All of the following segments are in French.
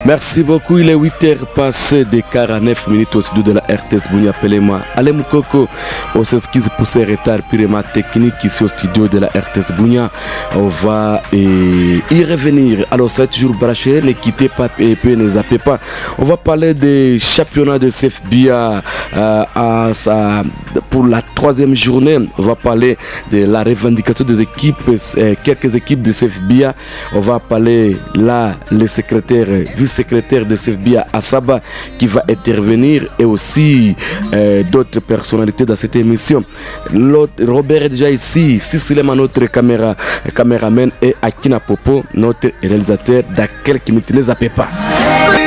Merci beaucoup, il est 8h passé des 49 minutes au studio de la RTS Bunia Pelema. Alem Koko, on s'excuse pour ces retards purement techniques ici au studio de la RTS Bunia. On va y revenir. Alors, ça va toujours branché, ne quittez pas et puis ne zappez pas. On va parler des championnats de CFBA pour la troisième journée. On va parler de la revendication des équipes, quelques équipes de CFBA. On va parler là, le secrétaire, vice-secrétaire de CFBA Assaba qui va intervenir et aussi d'autres personnalités dans cette émission. Robert est déjà ici, Sissilema notre caméraman et Akina Popo notre réalisateur. Dans quelques minutes, ne zappez pas.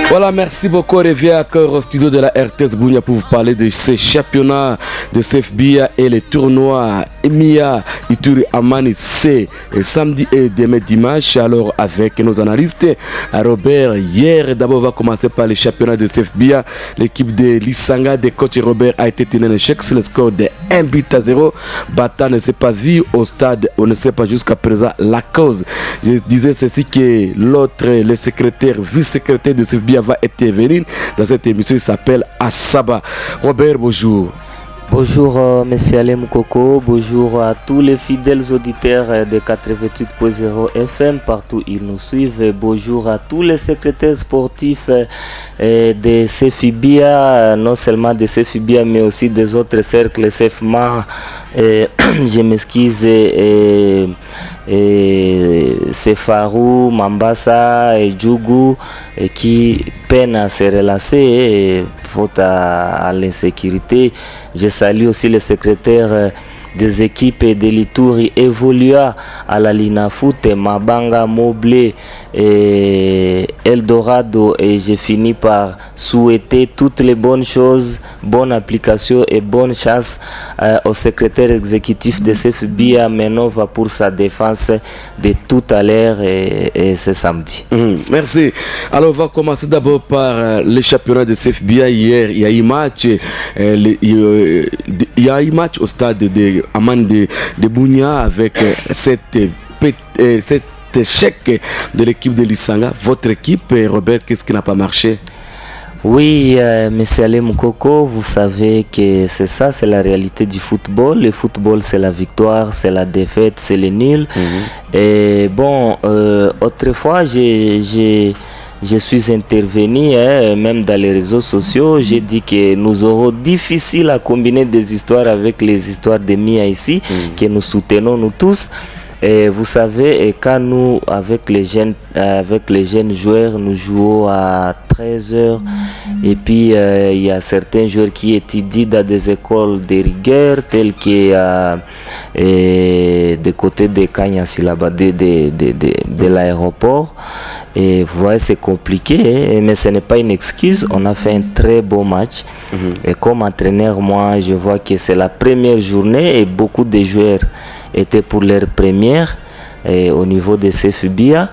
Voilà, merci beaucoup. On revient encore au studio de la RTS Bunia pour vous parler de ces championnats de CFBA et les tournois EMIA Ituri Amani C samedi et demain dimanche. Alors avec nos analystes, Robert, hier d'abord on va commencer par les championnats de CFBA. L'équipe de Lisanga de coach Robert a été tenue en échec sur le score de 1-0. Bata ne s'est pas vu au stade, on ne sait pas jusqu'à présent la cause. Je disais ceci que l'autre, le secrétaire, vice-secrétaire de CFBA va intervenir dans cette émission. Il s'appelle Assaba. Robert, bonjour. Bonjour Monsieur Alem Koko, bonjour à tous les fidèles auditeurs de 88.0 FM partout où ils nous suivent. Bonjour à tous les secrétaires sportifs de CFBA, non seulement de CFBA mais aussi des autres cercles CFMA. Je m'excuse. Sefarou, Mambasa et Djougou qui peinent à se relancer faute à l'insécurité. Je salue aussi les secrétaires des équipes de l'Ituri Evolua à la Lina Foot, Mabanga, Moblé et Eldorado, et j'ai fini par souhaiter toutes les bonnes choses, bonne application et bonne chance au secrétaire exécutif de CFBA Menova pour sa défense de tout à l'heure et ce samedi. Merci. Alors on va commencer d'abord par les championnats de CFBA. Hier il y a eu match, il y a eu match au stade de Aman de Bunia avec cet échec de l'équipe de Lisanga. Votre équipe, Robert, qu'est-ce qui n'a pas marché? Oui, Monsieur Alem Koko, vous savez que c'est ça, c'est la réalité du football. Le football, c'est la victoire, c'est la défaite, c'est le nul. Et bon, autrefois, je suis intervenu, même dans les réseaux sociaux. J'ai dit que nous aurons difficile à combiner des histoires avec les histoires de Mia ici, que nous soutenons nous tous. Et vous savez, quand nous, avec les jeunes joueurs, nous jouons à 13h. Et puis, il y a certains joueurs qui étudient dans des écoles de rigueur, telles que des côtés de Kanyasi, là-bas, de l'aéroport. Et vous voyez, c'est compliqué, mais ce n'est pas une excuse. On a fait un très beau match. Et comme entraîneur, moi, je vois que c'est la première journée et beaucoup de joueurs étaient pour leur première au niveau de CFBA.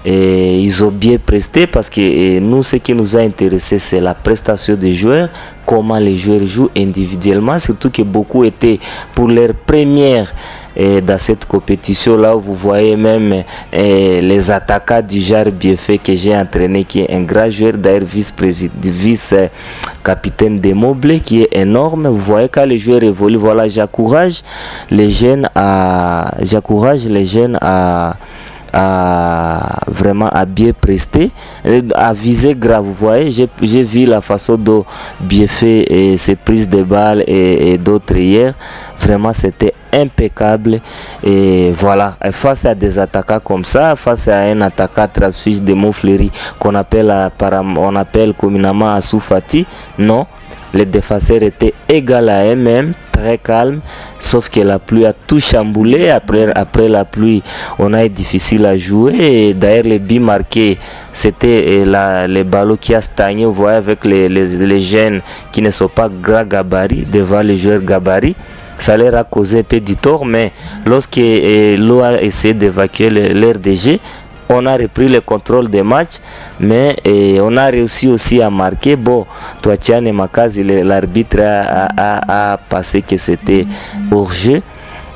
Et ils ont bien presté parce que nous, ce qui nous a intéressé, c'est la prestation des joueurs, comment les joueurs jouent individuellement, surtout que beaucoup étaient pour leur première. Et dans cette compétition là, vous voyez même les attaquants du genre Biefé que j'ai entraîné, qui est un grand joueur, d'ailleurs vice-capitaine de Moblé, qui est énorme. Vous voyez quand les joueurs évoluent, voilà, j'encourage les jeunes à vraiment à bien prester, à viser grave. Vous voyez, j'ai vu la façon dont Biefé et ses prises de balles et d'autres hier, vraiment c'était impeccable. Et voilà, face à des attaquants comme ça, face à un attaquant transfiche de Montfleury qu'on appelle communément Assoufati, non, les défenseurs étaient égaux à eux-mêmes, très calmes, sauf que la pluie a tout chamboulé. Après la pluie, on a été difficile à jouer. Et d'ailleurs, les buts marqués, c'était les ballons qui a stagné, vous voyez, avec les jeunes qui ne sont pas grands gabarits devant les joueurs gabarits. Ça leur a causé un peu du tort, mais lorsque l'eau a essayé d'évacuer l'air de jeu, on a repris le contrôle des matchs, mais on a réussi aussi à marquer. Bon, Toatiane Makazi, l'arbitre a passé que c'était hors jeu.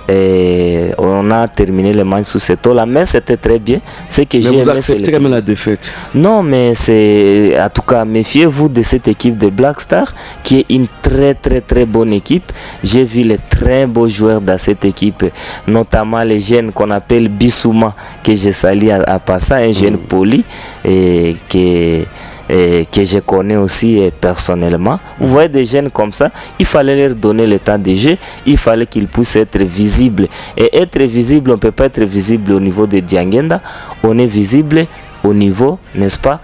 Et on a terminé le match sous ce taux-là, mais c'était très bien. Ce que j'ai Mais vous aimé, acceptez quand même la défaite? Non, mais c'est... En tout cas, méfiez-vous de cette équipe de Black Star, qui est une très bonne équipe. J'ai vu les très beaux joueurs dans cette équipe, notamment les jeunes qu'on appelle Bissouma, que je salue à passer, un jeune poli, et que je connais aussi personnellement. Vous voyez des jeunes comme ça, il fallait leur donner le temps de jeu, il fallait qu'ils puissent être visibles. Et être visible, on ne peut pas être visible au niveau de Diangenda, on est visible au niveau, n'est-ce pas,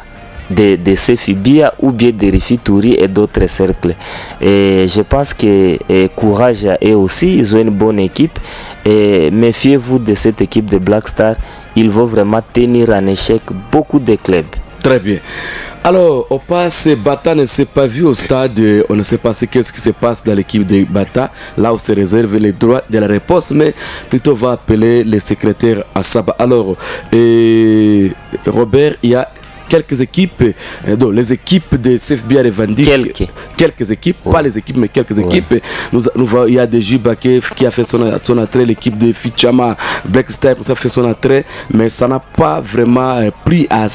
de Sefibia ou bien de Rifitouri et d'autres cercles. Et je pense que courage à eux aussi, ils ont une bonne équipe. Et méfiez-vous de cette équipe de Black Star, ils vont vraiment tenir en échec beaucoup de clubs. Très bien. Alors, on passe, Bata ne s'est pas vu au stade, on ne sait pas qu'est-ce qui se passe dans l'équipe de Bata, là où se réserve les droits de la réponse, mais plutôt va appeler le secrétaire à Saba. Alors, Robert, il y a quelques équipes, donc les équipes de CFBA revendiquent quelques équipes, pas les équipes, mais quelques équipes. Il y a des Jibakef qui a fait son attrait, l'équipe de Fichama, Black Star qui a fait son attrait, mais ça n'a pas vraiment pris à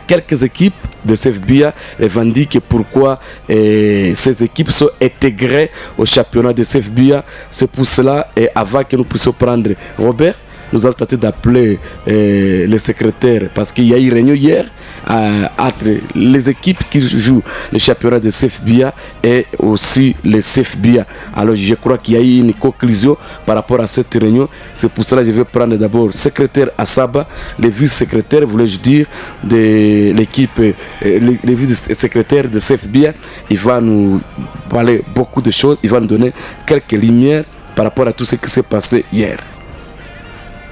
quelques équipes de CFBA revendiquent pourquoi ces équipes sont intégrées au championnat de CFBA. C'est pour cela, et avant que nous puissions prendre Robert, nous allons tenter d'appeler le secrétaire parce qu'il y a eu une réunion hier entre les équipes qui jouent le championnat de CFBA et aussi les CFBA. Alors je crois qu'il y a eu une conclusion par rapport à cette réunion. C'est pour cela que je vais prendre d'abord le secrétaire Asaba, le vice-secrétaire, voulais-je dire, de l'équipe, le vice-secrétaire de CFBA. Il va nous parler beaucoup de choses, il va nous donner quelques lumières par rapport à tout ce qui s'est passé hier.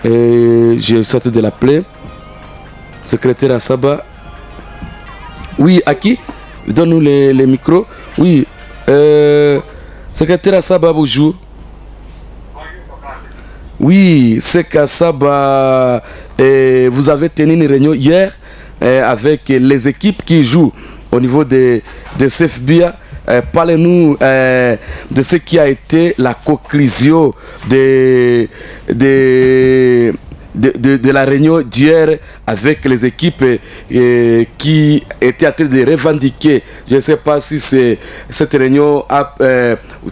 Et j'ai souhaité de l'appeler. Secrétaire Asaba. Oui, à qui? Donne-nous les micros. Oui. Secrétaire Asaba, bonjour. Oui, c'est qu'Asaba, vous avez tenu une réunion hier avec les équipes qui jouent au niveau de CFBA. Parlez-nous de ce qui a été la conclusion de la réunion d'hier avec les équipes qui étaient en train de revendiquer. Je ne sais pas si cette réunion a...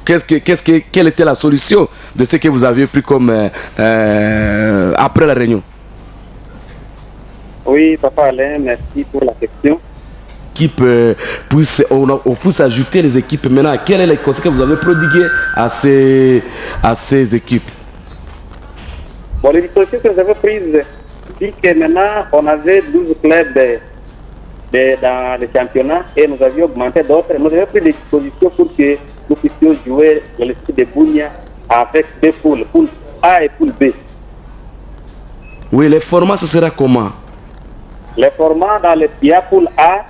quelle était la solution de ce que vous avez pris comme après la réunion? Oui, Papa Alain, merci pour la question. On puisse ajouter les équipes maintenant. Quel est le conseil que vous avez prodigué à ces équipes? Bon, les dispositions que vous avez prises dit que maintenant on avait 12 clubs dans le championnat et nous avions augmenté d'autres. Nous avions pris des dispositions pour que nous puissions jouer dans le site de Bounia avec deux poules, poule A et poule B. Oui, les formats, ce sera comment? Les formats dans le poule A,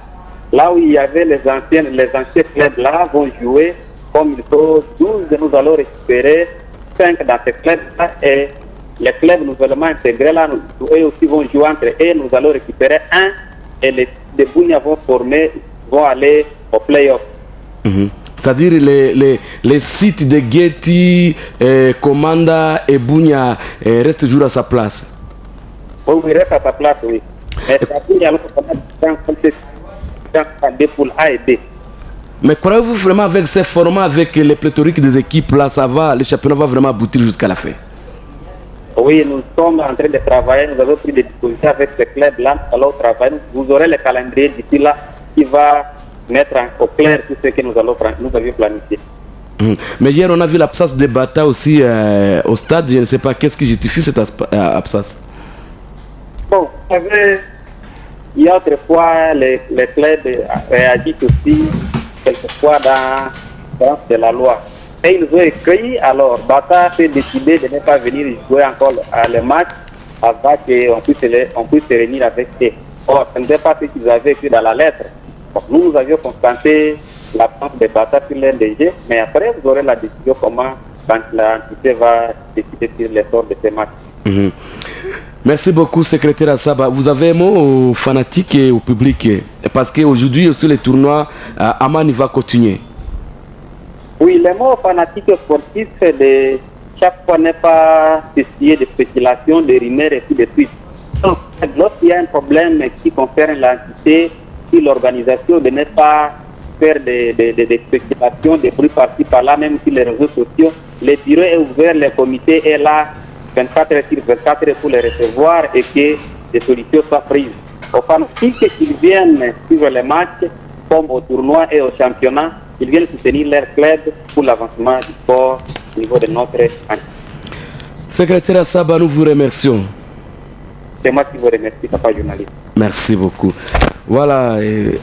là où il y avait les anciens clubs là vont jouer comme il faut 12, nous allons récupérer 5 dans ces clubs là et les clubs nouvellement intégrés là, eux aussi vont jouer entre eux, nous allons récupérer un et les Bounia vont aller au play-off. C'est-à-dire les sites de Getty, Komanda et Bounia restent toujours à sa place. Oui, reste à sa place, oui. Mais Bounia, des poules A et B. Mais croyez-vous vraiment avec ces formats, avec les pléthoriques des équipes là, ça va, le championnat va vraiment aboutir jusqu'à la fin? Oui, nous sommes en train de travailler, nous avons pris des dispositions avec ces clubs-là, alors travailler. Vous aurez le calendrier d'ici là qui va mettre au clair tout ce que nous avions planifié. Mais hier, on a vu l'absence de Bata aussi au stade. Je ne sais pas qu'est-ce qui justifie cette absence. Bon, vous savez, il y a autrefois les clubs réagissent aussi quelquefois dans la loi. Et ils ont écrit, alors Bata s'est décidé de ne pas venir jouer encore le match avant qu'on puisse se réunir avec eux. Or, ce n'était pas ce qu'ils avaient écrit dans la lettre. Donc, nous avions constaté l'absence de Bata sur l'NDG, mais après, vous aurez la décision comment l'entité va décider sur l'essor de ces matchs. Merci beaucoup, secrétaire Asaba. Vous avez un mot aux fanatiques et au public? Parce qu'aujourd'hui, aussi, les tournois, Amani va continuer. Oui, le mot fanatique sportif, c'est de chaque fois n'est pas suscité de spéculation, de rumeurs et tout de suite. Donc, lorsqu'il y a un problème qui concerne l'entité, si l'organisation ne n'est pas faire des spéculations, des bruits par-ci par-là, même sur les réseaux sociaux, le bureau est ouvert, le comité est là 24 heures sur 24 heures pour les recevoir et que des solutions soient prises. Aux fanatiques qu'ils viennent suivre les matchs, comme au tournoi et au championnat, ils viennent soutenir leur club pour l'avancement du sport au niveau de notre entité. Secrétaire Assaba, nous vous remercions. C'est moi qui vous remercie, papa journaliste. Merci beaucoup. Voilà,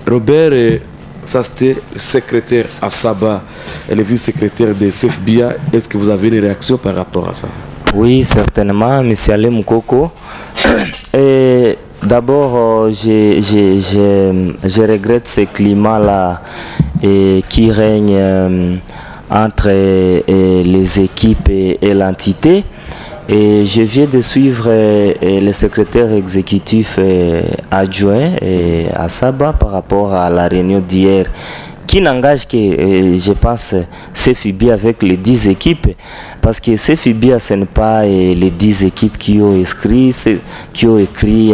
Robert, ça c'était le secrétaire Assaba, le vice-secrétaire de CFBIA. Est-ce que vous avez une réaction par rapport à ça? Oui, certainement, M. Ale Moukoko. D'abord, je regrette ce climat-là qui règne entre les équipes et l'entité. Et je viens de suivre le secrétaire exécutif adjoint Assaba par rapport à la réunion d'hier, qui n'engage que, je pense, CFBIA avec les 10 équipes, parce que CFBIA, ce n'est pas les 10 équipes qui ont écrit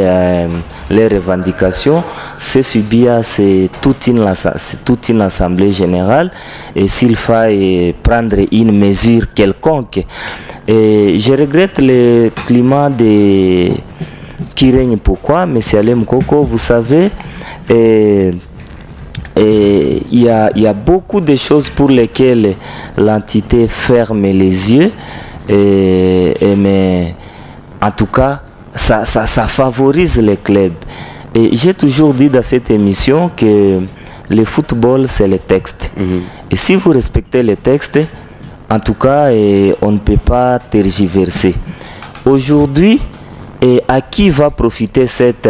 les revendications. CFBIA, c'est toute une assemblée générale, et s'il faut prendre une mesure quelconque. Et je regrette le climat qui règne. Pourquoi, M. Ale Moukoko? Vous savez, il y a beaucoup de choses pour lesquelles l'entité ferme les yeux, mais en tout cas, ça favorise les clubs. Et j'ai toujours dit dans cette émission que le football, c'est le texte. Et si vous respectez les textes, en tout cas, on ne peut pas tergiverser. Aujourd'hui, à qui va profiter cet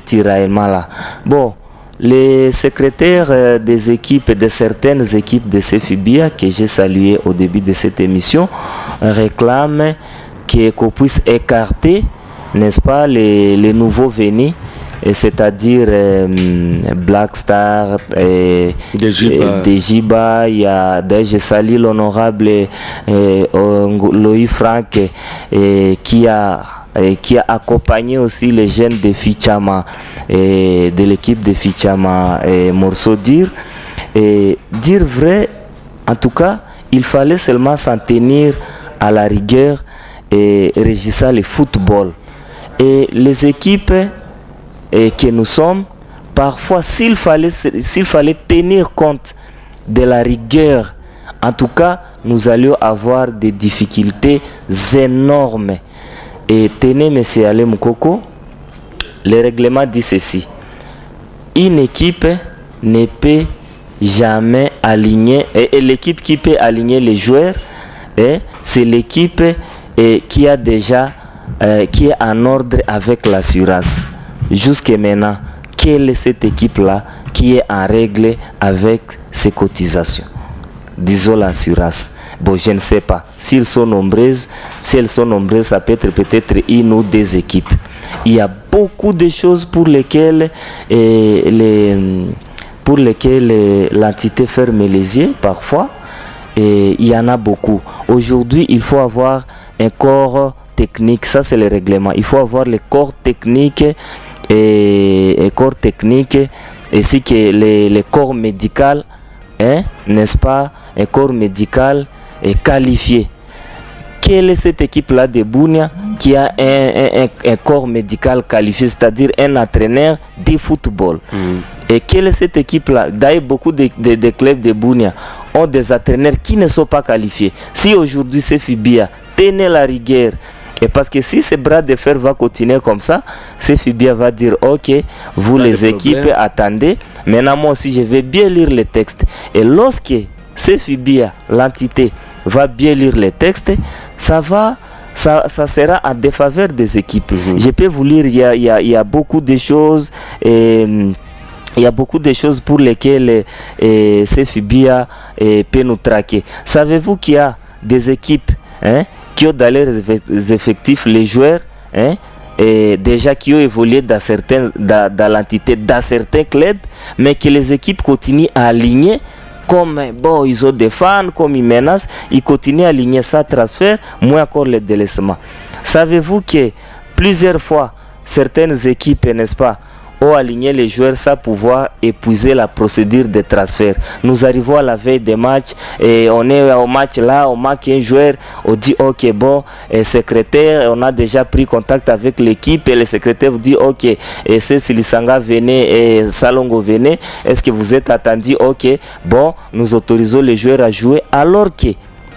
tiraillement-là? Bon, les secrétaires des équipes, de certaines équipes de CFBIA, que j'ai salué au début de cette émission, réclament qu'on puisse écarter, n'est-ce pas, les nouveaux venus, c'est-à-dire Black Star, Dejiba, il y a je salue l'honorable Loïc Franck qui a accompagné aussi les jeunes de Fichama et de l'équipe de Fichama Morceau dire. Et dire vrai, en tout cas, il fallait seulement s'en tenir à la rigueur et régissant le football. Et les équipes que nous sommes, parfois s'il fallait tenir compte de la rigueur, en tout cas nous allions avoir des difficultés énormes. Et tenez, M. Ale Moukoko, le règlement dit ceci: une équipe ne peut jamais aligner, et l'équipe qui peut aligner les joueurs, c'est l'équipe qui a déjà qui est en ordre avec l'assurance. Jusqu'à maintenant, quelle est cette équipe-là qui est en règle avec ses cotisations? Disons l'assurance. Bon, je ne sais pas. Si elles sont nombreuses, ça peut être peut-être une ou deux équipes. Il y a beaucoup de choses pour lesquelles l'entité ferme les yeux parfois. Et il y en a beaucoup. Aujourd'hui, il faut avoir un corps technique. Ça, c'est le règlement. Il faut avoir le corps technique et ainsi que le corps médical, n'est-ce pas, un corps médical est qualifié. Quelle est cette équipe-là de Bunia qui a un corps médical qualifié, c'est-à-dire un entraîneur de football? Et quelle est cette équipe-là? D'ailleurs, beaucoup de clubs de Bunia ont des entraîneurs qui ne sont pas qualifiés. Si aujourd'hui c'est CFBIA, tenez la rigueur. Et parce que si ce bras de fer va continuer comme ça, CFBIA va dire ok, vous les équipes, attendez. Maintenant moi aussi je vais bien lire les textes. Et lorsque CFBIA, l'entité, va bien lire les textes, ça sera en défaveur des équipes. Je peux vous lire, il y a beaucoup de choses. Il y a beaucoup de choses pour lesquelles CFBIA peut nous traquer. Savez-vous qu'il y a des équipes qui ont dans leurs effectifs les joueurs et déjà qui ont évolué dans l'entité, dans certains clubs, mais que les équipes continuent à aligner comme bon, ils ont des fans, comme ils menacent, ils continuent à aligner ça transfert, moins encore le délaissement. Savez-vous que plusieurs fois, certaines équipes, n'est-ce pas, ont aligné les joueurs sans pouvoir épuiser la procédure de transfert. Nous arrivons à la veille des matchs et on est au match là, on manque un joueur, on dit ok bon, secrétaire, on a déjà pris contact avec l'équipe et le secrétaire vous dit ok, et c'est Silisanga venez et Salongo venez, est-ce que vous êtes attendu? Ok, bon, nous autorisons les joueurs à jouer alors que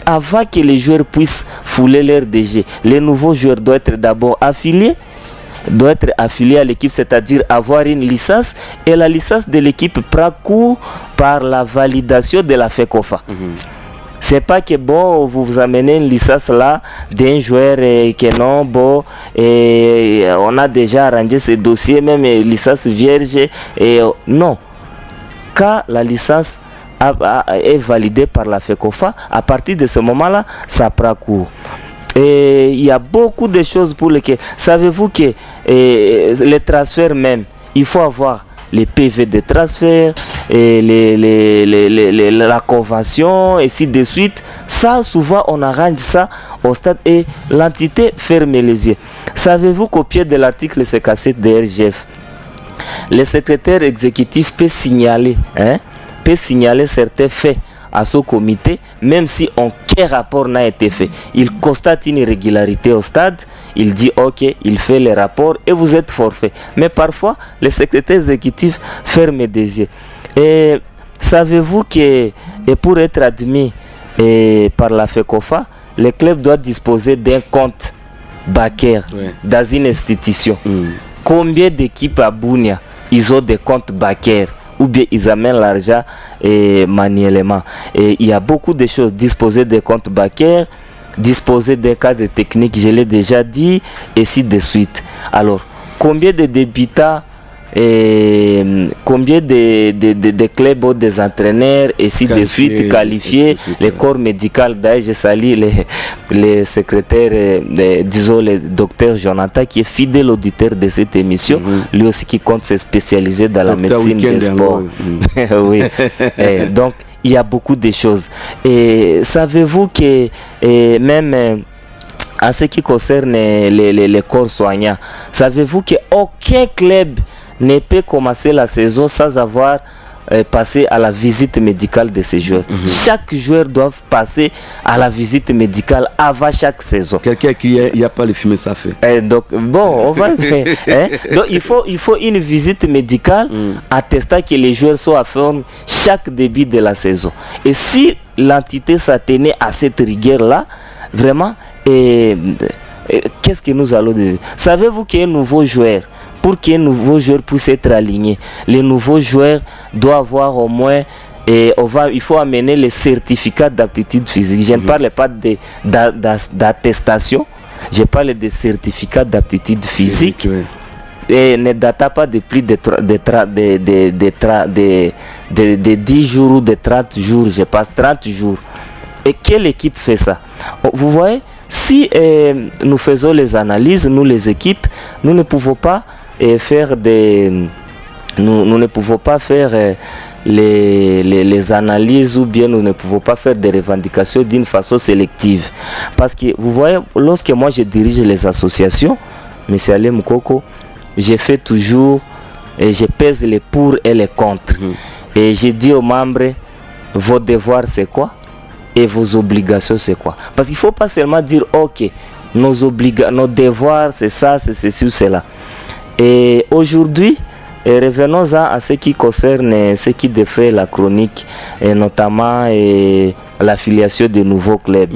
avant que les joueurs puissent fouler leur DG, les nouveaux joueurs doivent être d'abord affiliés, doit être affilié à l'équipe, c'est-à-dire avoir une licence, et la licence de l'équipe prend cours par la validation de la FECOFA. C'est pas que bon, vous amenez une licence là d'un joueur et que non, bon, et on a déjà arrangé ce dossier, même licence vierge, et non. Quand la licence est validée par la FECOFA, à partir de ce moment-là, ça prend cours. Et il y a beaucoup de choses pour lesquelles, savez-vous que les transferts même, il faut avoir les PV de transfert, et la convention, et ainsi de suite. Ça, souvent, on arrange ça au stade et l'entité ferme les yeux. Savez-vous qu'au pied de l'article C4 de RGF, le secrétaire exécutif peut signaler certains faits à ce comité, même si aucun rapport n'a été fait. Il constate une irrégularité au stade, il dit ok, il fait les rapports et vous êtes forfait. Mais parfois, le secrétaire exécutif ferme des yeux. Et savez-vous que pour être admis par la FECOFA, le club doit disposer d'un compte bancaire dans une institution. Combien d'équipes à Bunia, ils ont des comptes bancaires? Ou bien ils amènent l'argent manuellement. Et il y a beaucoup de choses. Disposer des comptes bancaires, disposer des cadres techniques, je l'ai déjà dit, et ainsi de suite. Alors, combien de débutants, combien de clubs ou des entraîneurs, et ainsi de suite, qualifiés, le corps médical. D'ailleurs, je salue les secrétaires, disons le docteur Jonathan, qui est fidèle auditeur de cette émission, lui aussi qui compte se spécialiser dans la médecine des sports. Oui. Donc, il y a beaucoup de choses. Et savez-vous que même en ce qui concerne les corps soignants, savez-vous qu'aucun club ne peut commencer la saison sans avoir passé à la visite médicale de ces joueurs. Chaque joueur doit passer à la visite médicale avant chaque saison. Quelqu'un qui n'y a pas le fumer, ça fait. Donc, bon, on va donc, il faut une visite médicale attestant que les joueurs sont à forme chaque début de la saison. Et si l'entité s'attenait à cette rigueur-là, vraiment, qu'est-ce que nous allons dire? Savez-vous qu'un nouveau joueur, pour qu'un nouveau joueur puisse être aligné, les nouveaux joueurs doivent avoir au moins, il faut amener les certificats d'aptitude physique. Je ne parle pas d'attestation, je parle des certificats d'aptitude physique. Et ne date pas de plus de 10 jours ou de 30 jours, je passe 30 jours. Et quelle équipe fait ça? Vous voyez, si nous faisons les analyses, nous les équipes, nous ne pouvons pas faire nous ne pouvons pas faire les analyses, ou bien nous ne pouvons pas faire des revendications d'une façon sélective. Parce que vous voyez, lorsque moi je dirige les associations, M. Alain Moukoko, je fais toujours, et je pèse les pour et les contre. Et je dis aux membres, vos devoirs c'est quoi et vos obligations c'est quoi. Parce qu'il ne faut pas seulement dire ok, nos devoirs c'est ça, c'est ceci ou cela. Et aujourd'hui, revenons à ce qui concerne ce qui défraie la chronique, et notamment l'affiliation de nouveaux clubs.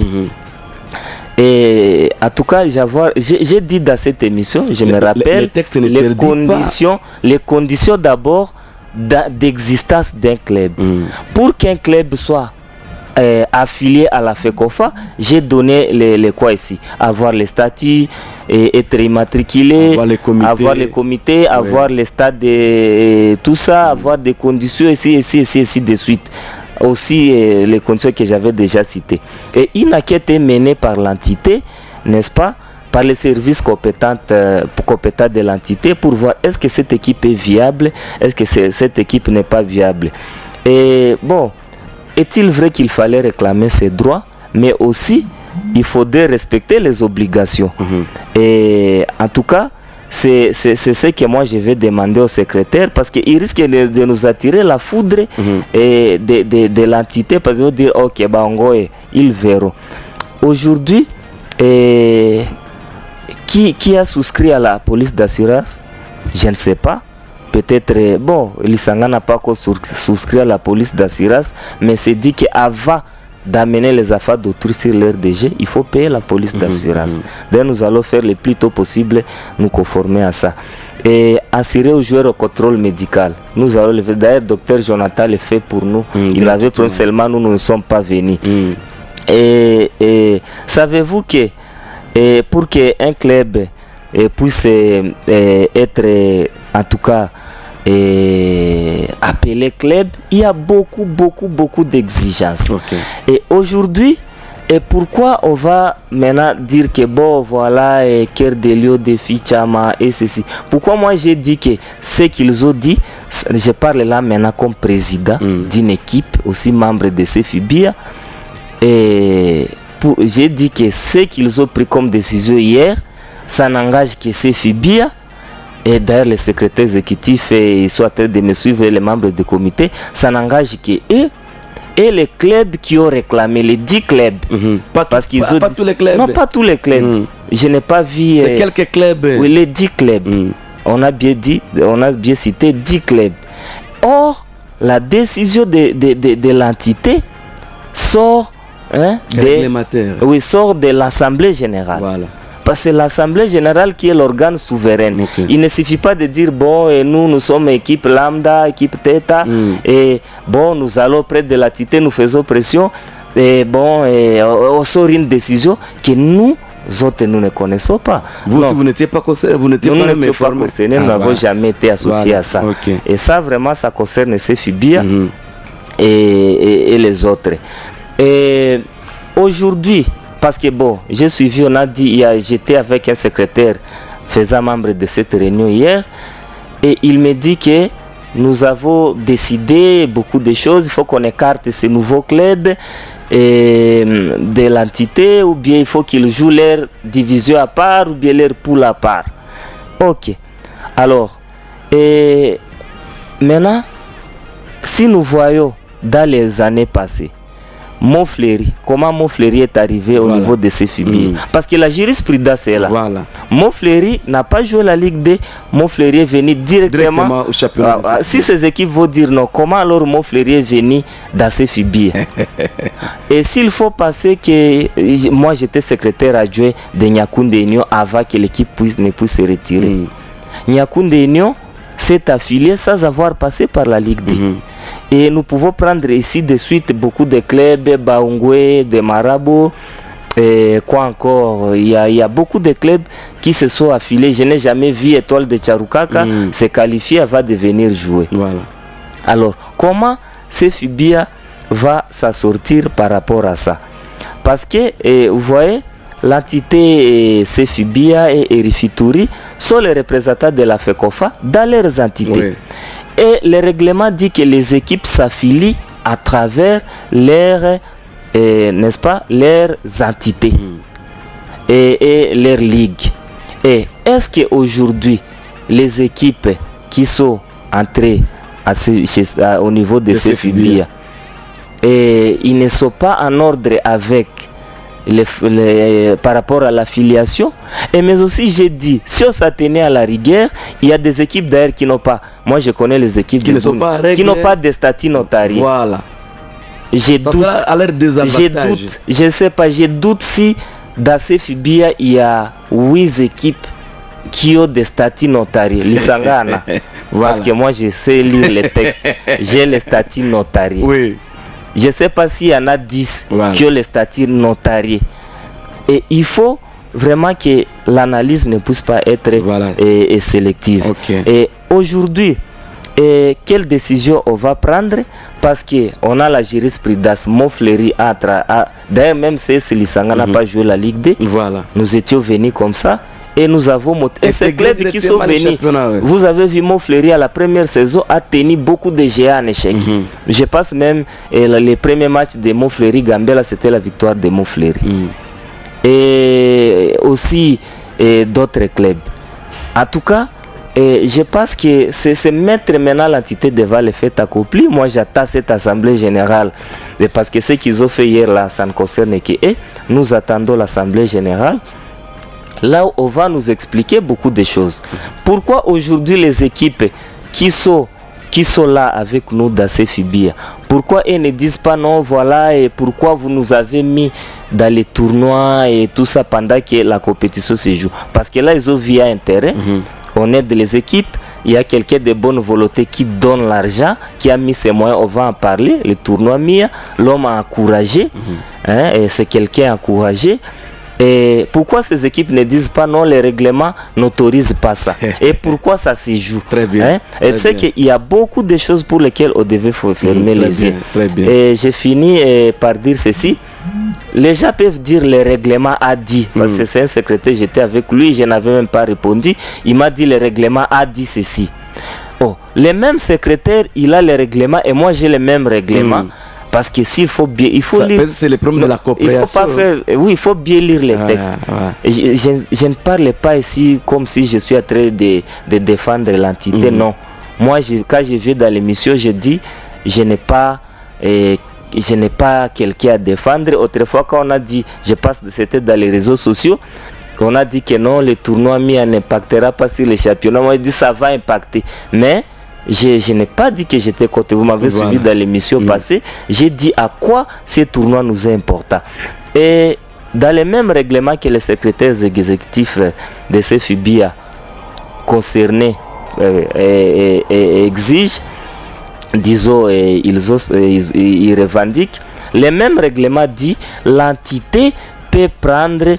Et en tout cas, j'ai dit dans cette émission, je me rappelle, les conditions d'abord d'existence d'un club. Pour qu'un club soit affilié à la FECOFA, j'ai donné les quoi ici, avoir les statuts, être immatriculé, avoir les comités, avoir les stades, tout ça, avoir des conditions ici de suite. Aussi les conditions que j'avais déjà citées. Et une enquête est menée par l'entité, n'est-ce pas, par les services compétents de l'entité, pour voir est-ce que cette équipe est viable, est-ce que cette équipe n'est pas viable. Et bon, est-il vrai qu'il fallait réclamer ses droits, mais aussi il faudrait respecter les obligations. Et en tout cas, c'est ce que moi je vais demander au secrétaire, parce qu'il risque de nous attirer la foudre et de l'entité, parce qu'ils vont dire ok, ils verront. Aujourd'hui, qui a souscrit à la police d'assurance? Je ne sais pas. Peut-être, bon, Lisanga n'a pas encore souscrit à la police d'assurance, mais c'est dit qu'avant d'amener les affaires d'autrui sur leur DG, il faut payer la police d'assurance. Donc nous allons faire le plus tôt possible, nous conformer à ça. Et assurer aux joueurs au contrôle médical. Nous allons le faire. D'ailleurs, docteur Jonathan le fait pour nous. Il avait pris seulement, nous ne sommes pas venus. Et savez-vous que pour qu'un club puisse être, en tout cas, appelé club, il y a beaucoup d'exigences. Et aujourd'hui, et pourquoi on va maintenant dire que bon voilà, Cœur de Lion défi Chama et ceci? Pourquoi moi j'ai dit que ce qu'ils ont dit, je parle là maintenant comme président d'une équipe, aussi membre de CFBIA, et j'ai dit que ce qu'ils ont pris comme décision hier, ça n'engage que CFBIA. Et d'ailleurs, les secrétaires exécutifs, ils sont en train de me suivre, les membres du comité, ça n'engage que eux et les clubs qui ont réclamé, les 10 clubs. Parce qu'ils ont pas tous les clubs. Non, pas tous les clubs. Je n'ai pas vu. C'est quelques clubs. Oui, les 10 clubs. On a bien dit, on a bien cité 10 clubs. Or, la décision de l'entité sort, sort de l'Assemblée générale. Voilà. Parce que c'est l'Assemblée générale qui est l'organe souverain. Il ne suffit pas de dire bon, et nous sommes équipe lambda, équipe Theta, et bon, nous allons près de l'entité, nous faisons pression, et bon, on sort une décision que nous autres, nous ne connaissons pas. Vous n'étiez pas concernés, vous n'étiez pas concernés, nous n'avons jamais été associés à ça. Et ça, vraiment, ça concerne CFBIA et les autres. Et aujourd'hui, parce que bon, j'ai suivi, on a dit, j'étais avec un secrétaire faisant membre de cette réunion hier, et il me dit que nous avons décidé beaucoup de choses, il faut qu'on écarte ces nouveaux clubs de l'entité, ou bien il faut qu'ils jouent leur division à part, ou bien leur poule à part. Ok. Alors, et maintenant, si nous voyons dans les années passées, Montfleury, comment Montfleury est arrivé au niveau de CFBIA? Parce que la jurisprudence est là. Montfleury n'a pas joué la Ligue 2, Montfleury est venu directement au championnat. Si ces équipes vont dire non, comment alors Montfleury est venu dans CFBIA? Et s'il faut passer que moi j'étais secrétaire adjoint de Nyakoundé Union avant que l'équipe ne puisse se retirer. Nyakoundé Union s'est affilié sans avoir passé par la Ligue 2. Et nous pouvons prendre ici de suite beaucoup de clubs, Baungwe, de Marabo, et quoi encore, il y a beaucoup de clubs qui se sont affiliés. Je n'ai jamais vu Étoile de Charukaka se qualifier avant de venir jouer. Alors, comment CFBIA va s'assortir par rapport à ça? Parce que, vous voyez, l'entité CFBIA et Erifituri sont les représentants de la FECOFA dans leurs entités. Et le règlement dit que les équipes s'affilient à travers leurs, n'est-ce pas, leurs entités et leurs ligues. Et est-ce qu'aujourd'hui, les équipes qui sont entrées au niveau de CFBIA, ils ne sont pas en ordre avec par rapport à l'affiliation? Et mais aussi j'ai dit, si on s'attenait à la rigueur, il y a des équipes d'ailleurs qui n'ont pas, moi je connais les équipes qui n'ont pas de statut notarié. J'ai doute, je ne sais pas, j'ai doute si dans CFBIA il y a 8 équipes qui ont des statuts notariés. Lisangana, parce que moi je sais lire les textes, j'ai les statuts notariés. Je ne sais pas s'il y en a 10 qui ont les statuts notariés. Et il faut vraiment que l'analyse ne puisse pas être sélective. Et aujourd'hui, quelle décision on va prendre? Parce qu'on a la jurisprudence. Montfleury d'ailleurs, même si Lisanga n'a pas joué la Ligue 2, nous étions venus comme ça. Et nous avons monté. Et ces clubs qui sont venus, vous avez vu Montfleury à la première saison a tenu beaucoup de géants en échec. Je pense même les premiers matchs de Montfleury Gambela, c'était la victoire de Montfleury. Et aussi d'autres clubs. En tout cas, je pense que c'est mettre maintenant l'entité devant les faits accomplis. Moi, j'attends cette assemblée générale parce que ce qu'ils ont fait hier là, ça ne concerne que eux. Nous attendons l'assemblée générale. Là où on va nous expliquer beaucoup de choses. Pourquoi aujourd'hui les équipes qui sont là avec nous dans ces FIBIA, pourquoi ils ne disent pas non, voilà, et pourquoi vous nous avez mis dans les tournois et tout ça pendant que la compétition se joue? Parce que là, ils ont via intérêt, on aide les équipes, il y a quelqu'un de bonne volonté qui donne l'argent, qui a mis ses moyens, on va en parler, le tournoi MIA, l'homme a encouragé, et c'est quelqu'un encouragé. Et pourquoi ces équipes ne disent pas non, les règlements n'autorisent pas ça? Et pourquoi ça se joue? Très bien. Et tu sais qu'il y a beaucoup de choses pour lesquelles on devait fermer les yeux. Et j'ai fini par dire ceci. Les gens peuvent dire le règlement a dit, parce que c'est un secrétaire, j'étais avec lui, je n'avais même pas répondu. Il m'a dit le règlement a dit ceci. Oh, le même secrétaire, il a le règlement et moi j'ai le même règlement. Parce que s'il faut bien, il faut lire. C'est le problème de la compréhension. Il faut pas faire. Oui, il faut bien lire les textes. Je ne parle pas ici comme si je suis en train de défendre l'entité. Non. Moi, quand je viens dans l'émission, je dis, je n'ai pas quelqu'un à défendre. Autrefois, quand on a dit, je pense que c'était dans les réseaux sociaux, on a dit que non, le tournoi MIA n'impactera pas sur les championnats. Moi, je dis ça va impacter. Mais je n'ai pas dit que j'étais contre. Vous m'avez suivi dans l'émission passée. J'ai dit à quoi ces tournois nous est important. Et dans les mêmes règlements que les secrétaires exécutifs de ces FIBIA concernés exigent, disons, ils revendiquent, les mêmes règlements disent l'entité peut prendre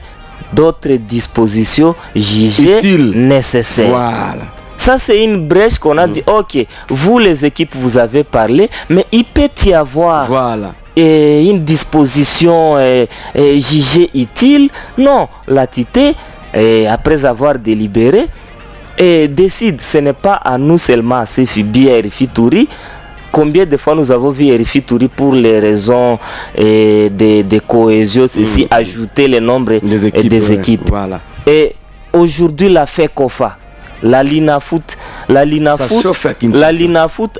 d'autres dispositions jugées nécessaires. Voilà. Ça, c'est une brèche qu'on a dit, ok, vous les équipes, vous avez parlé, mais il peut y avoir une disposition jugée utile. Non, l'entité, après avoir délibéré, décide, ce n'est pas à nous seulement, à CFIBI et RFI Touri. Combien de fois nous avons vu RFI Touri pour les raisons de cohésion, ceci, ajouter le nombre des équipes. Voilà. Et aujourd'hui, la FECOFA, la Linafoot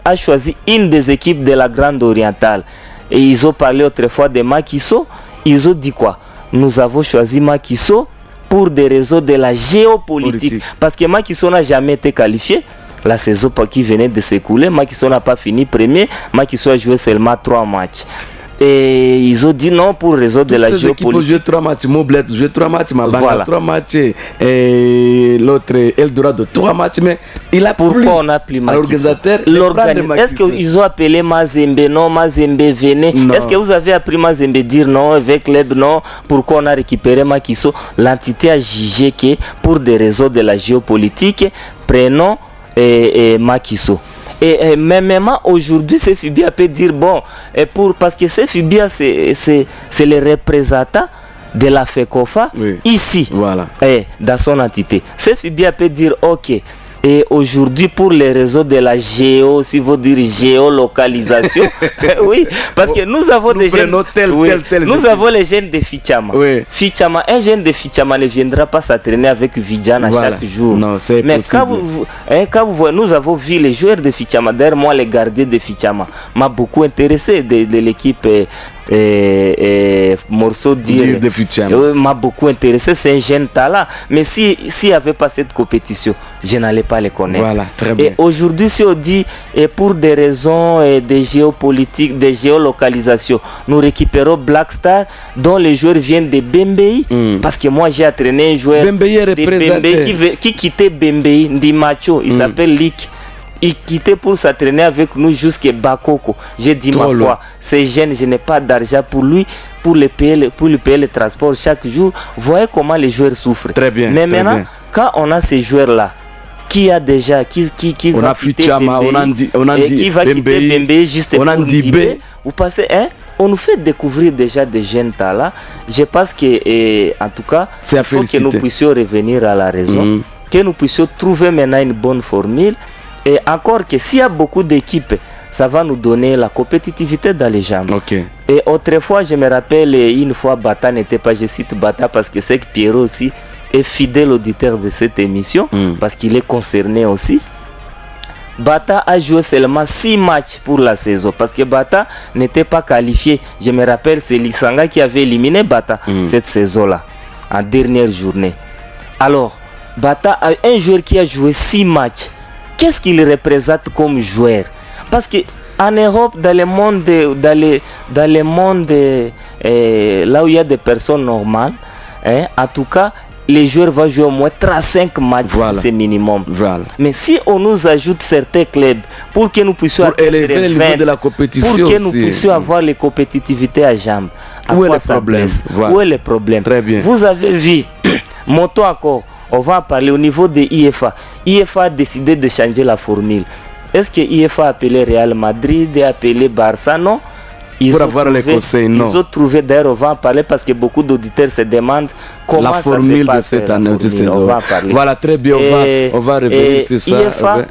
a choisi une des équipes de la Grande Orientale. Et ils ont parlé autrefois de Macky Sall. Ils ont dit quoi? Nous avons choisi Macky Sall pour des raisons de la géopolitique. Parce que Macky Sall n'a jamais été qualifié. La saison qui venait de s'écouler, Macky Sall n'a pas fini premier. Macky Sall a joué seulement 3 matchs. Et ils ont dit non pour raison de la géopolitique. Joué 3 matchs, Moblet joué 3 matchs, Mabanga 3 matchs, et l'autre Eldorado 3 matchs, mais il a pourquoi on a appelé Macky Sall? Est-ce qu'ils ont appelé Mazembe? Non, Mazembe venez. Est-ce que vous avez appris Mazembe dire non avec l'aide? Non. Pourquoi on a récupéré Macky Sall? L'entité a jugé que pour des raisons de la géopolitique, prenons Macky Sall. Et même aujourd'hui, CFIBIA peut dire bon, parce que CFIBIA c'est le représentant de la FECOFA ici, dans son entité. CFIBIA peut dire ok, et aujourd'hui pour les réseaux de la si vous dire géolocalisation, oui, parce que nous avons des jeunes, nous avons les jeunes de Fichama. Fichama, un jeune de Fichama ne viendra pas s'entraîner avec Vidjan à chaque jour. Non, mais quand vous voyez, nous avons vu les joueurs de Fichama. D'ailleurs, moi, les gardiens de Fichama m'a beaucoup intéressé de l'équipe. Morceau dire m'a beaucoup intéressé, c'est un jeune talent, mais s'il n'y avait pas cette compétition, je n'allais pas les connaître. Voilà, très bien. Et aujourd'hui, si on dit pour des raisons de géopolitique, de géolocalisation, nous récupérons Black Star dont les joueurs viennent de Bembei, parce que moi j'ai entraîné un joueur de Bembei qui quittait Bembei, Ndimacho, il s'appelle Lick. Il quittait pour s'entraîner avec nous jusqu'à Bakoko. J'ai dit ma foi, c'est jeune, je n'ai pas d'argent pour lui, pour lui payer le transport chaque jour. Voyez comment les joueurs souffrent. Très bien. Mais maintenant, quand on a ces joueurs-là, qui a déjà, qui on va quitter Bembei, qui va quitter Bembei juste pour Dibé, vous passez, on nous fait découvrir déjà des jeunes talents. Je pense que, en tout cas, il faut que nous puissions revenir à la raison, que nous puissions trouver maintenant une bonne formule. Et encore que s'il y a beaucoup d'équipes, ça va nous donner la compétitivité dans les jambes. Okay. Et autrefois, je me rappelle, une fois Bata n'était pas, je cite Bata parce que c'est que Pierrot aussi est fidèle auditeur de cette émission, parce qu'il est concerné aussi. Bata a joué seulement 6 matchs pour la saison parce que Bata n'était pas qualifié. Je me rappelle, c'est Lisanga qui avait éliminé Bata cette saison-là, en dernière journée. Alors, Bata a un joueur qui a joué 6 matchs. Qu'est-ce qu'il représente comme joueur? Parce que en Europe, dans le monde, là où il y a des personnes normales, en tout cas, les joueurs vont jouer au moins 35 matchs, c'est minimum. Voilà. Mais si on nous ajoute certains clubs pour que nous puissions élever le niveau de la compétition, pour que nous puissions avoir les compétitivités à jambes, où est le problème? Où est le problème? Très bien. Vous avez vu, montons encore, on va en parler au niveau de IFA. IFA a décidé de changer la formule. Est-ce que IFA a appelé Real Madrid et appelé Barça? Non. Pour avoir les conseils, non. Ils ont trouvé, d'ailleurs, on va en parler parce que beaucoup d'auditeurs se demandent comment la formule de cette année de saison. Voilà, très bien, on va revenir sur ça. IFA,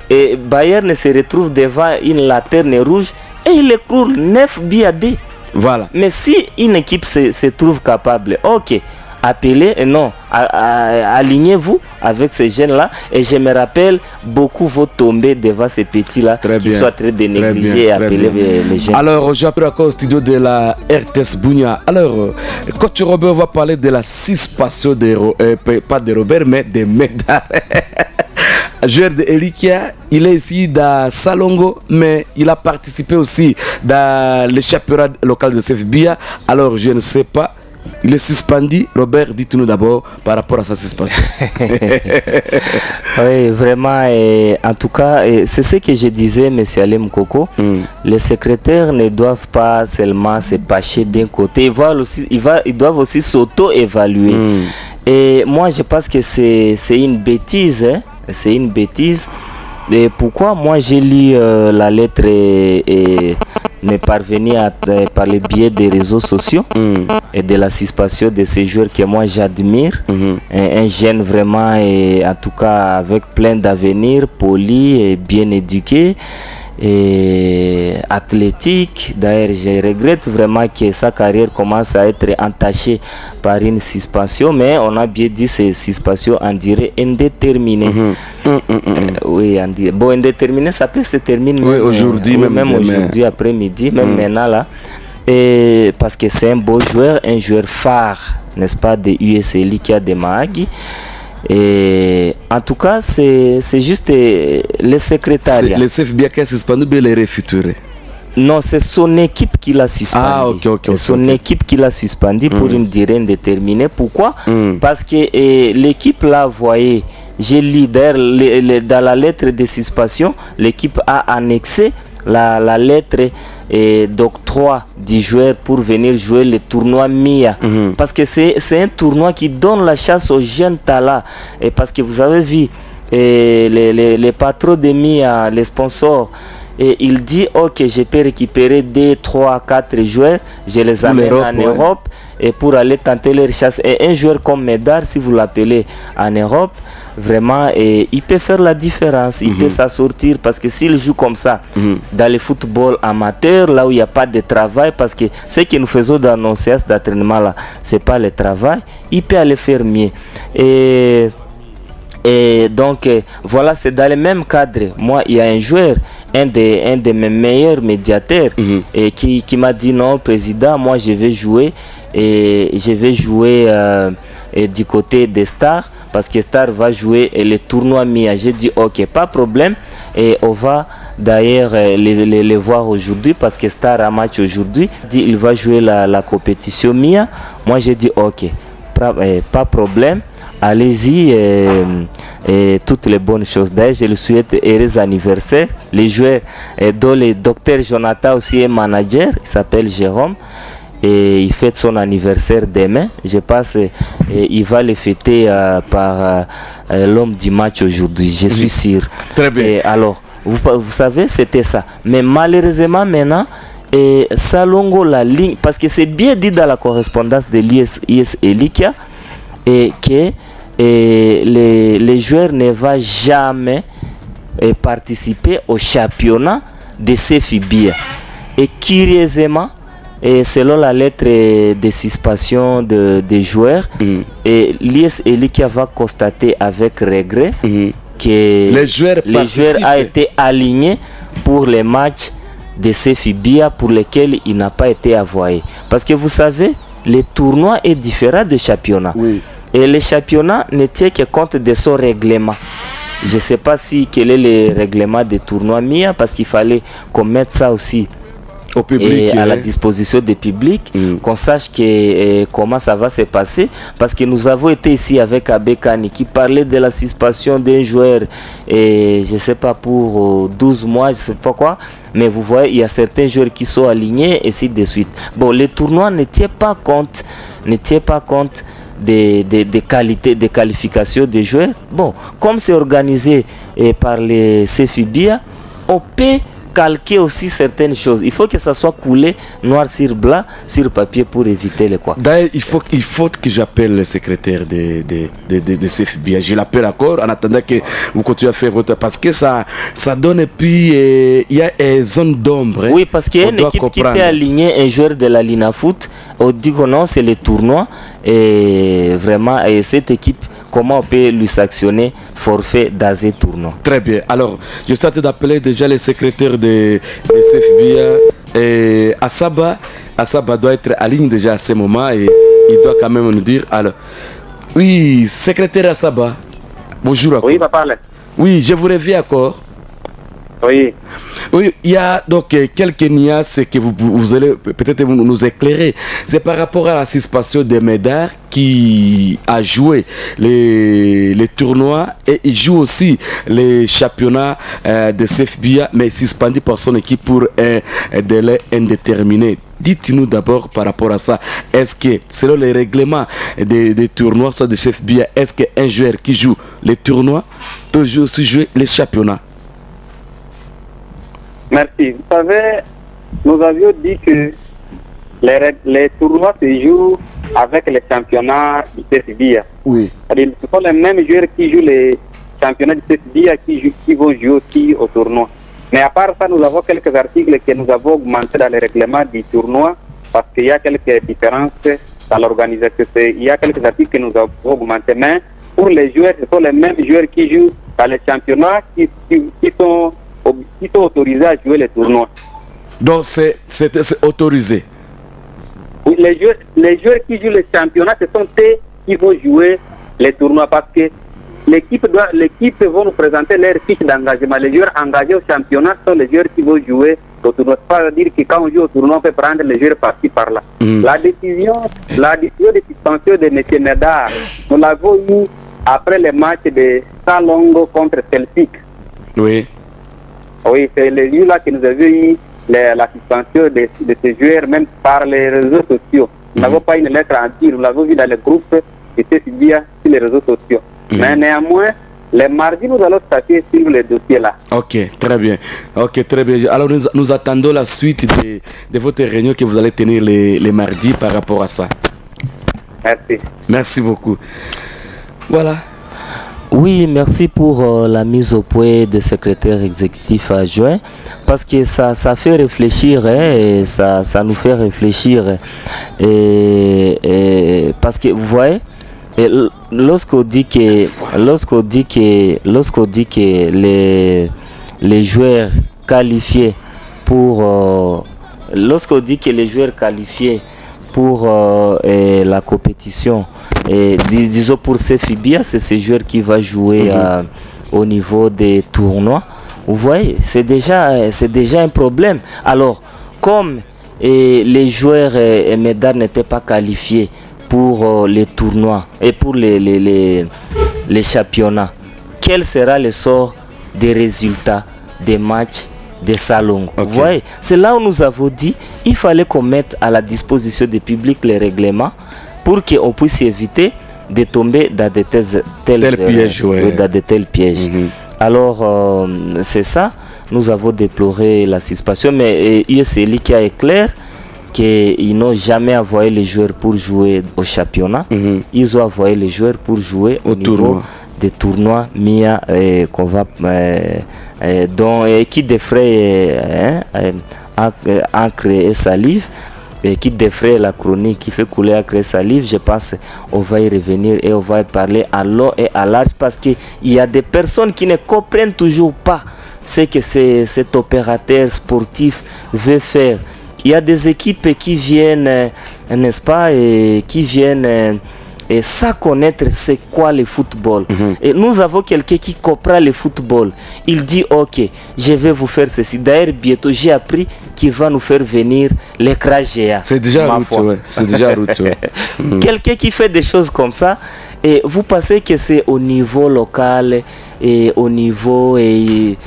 et Bayern se retrouve devant une lanterne rouge et il écoule 9 buts à 2. Voilà. Mais si une équipe se trouve capable, ok, appelez, non, alignez-vous avec ces jeunes-là. Et je me rappelle, beaucoup vont tomber devant ces petits-là qui sont en train de négliger et appeler les jeunes. Alors, j'appelle encore au studio de la RTS Bunia. Alors, coach Robert va parler de la suspension pas de Robert, mais de Medal. Joueur de Elikia, il est ici dans Salongo, mais il a participé aussi dans le championnat local de CFBia. Alors, je ne sais pas. Il est suspendu. Robert, dites-nous d'abord par rapport à sa suspension. Oui, vraiment, en tout cas, c'est ce que je disais, M. Alem Koko. Les secrétaires ne doivent pas seulement se pencher d'un côté, ils doivent aussi s'auto-évaluer. Et moi, je pense que c'est une bêtise. C'est une bêtise. Et pourquoi moi j'ai lu la lettre et m'est parvenu par le biais des réseaux sociaux et de la suspension de ces joueurs que moi j'admire. Un jeune vraiment, et en tout cas avec plein d'avenir, poli et bien éduqué et athlétique. D'ailleurs, je regrette vraiment que sa carrière commence à être entachée par une suspension, mais on a bien dit ces suspensions en durée indéterminée. Oui, bon, indéterminé, ça peut se terminer aujourd'hui, même aujourd'hui après-midi, même maintenant là. Et parce que c'est un beau joueur, un joueur phare, n'est-ce pas, de USL qui a des Mahagi. Et en tout cas, c'est juste le secrétariat. Le CFBia qui a suspendu, bien les réfuturé. Non, c'est son équipe qui l'a suspendu. Ah, ok. Son équipe qui l'a suspendu pour une durée indéterminée. Pourquoi? Parce que l'équipe là, voyez, j'ai lu d'ailleurs dans la lettre de suspension, l'équipe a annexé la lettre d'octroi du joueur pour venir jouer le tournoi MIA. Parce que c'est un tournoi qui donne la chasse aux jeunes talents. Et parce que vous avez vu, les patrons de MIA, les sponsors, et il dit ok, je peux récupérer 2, 3, 4 joueurs, je les amène en Europe et pour aller tenter leur chasse. Et un joueur comme Medar, si vous l'appelez en Europe, vraiment, il peut faire la différence, il peut s'assortir, parce que s'il joue comme ça dans le football amateur, là où il n'y a pas de travail, parce que ce que nous faisons dans nos séances d'entraînement là, c'est pas le travail, il peut aller faire mieux. Et donc voilà, c'est dans le même cadre. Moi, il y a un joueur, un de mes meilleurs médiateurs, et qui m'a dit non, président, moi je vais jouer, et je vais jouer du côté des Stars, parce que Star va jouer le tournoi MIA. J'ai dit ok, pas de problème, et on va d'ailleurs les voir aujourd'hui, parce que Star a match aujourd'hui. Il va jouer la compétition MIA. Moi j'ai dit ok, pas de problème, allez-y, et toutes les bonnes choses. D'ailleurs, je lui souhaite heureux anniversaire. Les joueurs, dont le docteur Jonathan aussi est manager, il s'appelle Jérôme, et il fête son anniversaire demain. Je pense il va le fêter par l'homme du match aujourd'hui, je suis sûr. Très bien. Et alors, vous savez, c'était ça. Mais malheureusement, maintenant, et Salongo la ligne, parce que c'est bien dit dans la correspondance de l'IS Elikia et que les joueurs ne vont jamais participer au championnat de CFBia. Et curieusement, et selon la lettre de suspension des joueurs, et l'IS Elikia va constater avec regret que les joueurs ont été alignés pour les matchs de CFBia pour lesquels il n'a pas été envoyé. Parce que vous savez, le tournoi est différent des championnats. Oui. Et le championnat ne tient que compte de son règlement. Je ne sais pas quel est le règlement des tournois MIA, parce qu'il fallait qu'on mette ça aussi au public, et à la disposition du public, qu'on sache comment ça va se passer, parce que nous avons été ici avec Abekani qui parlait de la suspension d'un joueur, et je ne sais pas, pour 12 mois, je ne sais pas quoi, mais vous voyez, il y a certains joueurs qui sont alignés, et ainsi de suite. Bon, le tournoi ne tient pas compte des qualités, des qualifications des joueurs. Bon, comme c'est organisé par les CFBia, on peut calquer aussi certaines choses. Il faut que ça soit coulé noir sur blanc sur papier pour éviter les quoi. D'ailleurs, il faut que j'appelle le secrétaire de CFBia. Je l'appelle encore en attendant que vous continuez à faire votre... Parce que ça donne, et puis il y a une zone d'ombre. Oui, parce qu'il y a une équipe qui peut aligner un joueur de la Lina Foot. On dit que non, c'est le tournoi. Et vraiment, et cette équipe, comment on peut lui sanctionner forfait dans ce tournoi. Très bien. Alors, je suis en train d'appeler déjà les secrétaires de CFBia. Et Asaba doit être en ligne déjà à ce moment et il doit quand même nous dire. Alors, oui, secrétaire Asaba, bonjour. Oui, papa. Oui, je vous reviens encore. Oui. Oui, il y a donc quelques nuances que vous allez peut-être nous éclairer. C'est par rapport à la suspension de Médard qui a joué les tournois et il joue aussi les championnats de CFBia, mais suspendu par son équipe pour un délai indéterminé. Dites-nous d'abord par rapport à ça, est-ce que selon les règlements des tournois, soit de CFBia, est-ce qu'un joueur qui joue les tournois peut aussi jouer les championnats? Merci. Vous savez, nous avions dit que les tournois se jouent avec les championnats du CFBia. Oui. C'est-à-dire, ce sont les mêmes joueurs qui jouent les championnats du CFBia qui vont jouer aussi au tournoi. Mais à part ça, nous avons quelques articles que nous avons augmentés dans les règlements du tournoi parce qu'il y a quelques différences dans l'organisation. Il y a quelques articles que nous avons augmentés. Mais pour les joueurs, ce sont les mêmes joueurs qui jouent dans les championnats qui sont autorisés à jouer les tournois. Donc c'est autorisé. Oui, les joueurs qui jouent les championnats, ce sont eux qui vont jouer les tournois parce que l'équipe va nous présenter leur fiche d'engagement. Les joueurs engagés au championnat sont les joueurs qui vont jouer au tournoi. Ça veut dire que quand on joue au tournoi, on peut prendre les joueurs par-ci par-là. La décision de suspension de M. Médard, nous l'avons eu après le match de Salongo contre Celtic. Oui. Oui, c'est le lieu-là que nous avons eu la suspension de ces joueurs, même par les réseaux sociaux. Nous n'avons pas une lettre en tir, nous l'avons vu dans le groupe de CFBia sur les réseaux sociaux. Mais néanmoins, les mardis, nous allons statuer sur le dossier-là. Ok, très bien. Ok, très bien. Alors, nous attendons la suite de votre réunion que vous allez tenir les mardis par rapport à ça. Merci. Merci beaucoup. Voilà. Oui, merci pour la mise au point de secrétaire exécutif adjoint parce que ça fait réfléchir et ça nous fait réfléchir et parce que vous voyez lorsqu'on dit que les joueurs qualifiés pour la compétition et disons pour CFBia, c'est ce joueur qui va jouer au niveau des tournois. Vous voyez, c'est déjà un problème. Alors, comme les joueurs Médard n'étaient pas qualifiés pour les tournois et pour les championnats, quel sera le sort des résultats des matchs de Salongo? Vous voyez, c'est là où nous avons dit il fallait qu'on mette à la disposition du public les règlements pour qu'on puisse éviter de tomber dans de tels pièges. Alors, c'est ça. nous avons déploré la suspension, mais USL qui a éclairé qu'ils n'ont jamais envoyé les joueurs pour jouer au championnat. Ils ont envoyé les joueurs pour jouer au niveau des tournois MIA qu'on va qui défraient encre et salive, et qui défraie la chronique, qui fait couler encre et salive. Je pense on va y revenir et on va y parler à long et à large, parce qu'il y a des personnes qui ne comprennent toujours pas ce que cet opérateur sportif veut faire. Il y a des équipes qui viennent, n'est-ce pas, et qui viennent et sans connaître c'est quoi le football. Et nous avons quelqu'un qui comprend le football. Il dit ok, je vais vous faire ceci. D'ailleurs, bientôt j'ai appris qu'il va nous faire venir l'écran géant. C'est déjà route, ouais. C'est déjà route, ouais. Quelqu'un qui fait des choses comme ça, et vous pensez que c'est au niveau local et au niveau il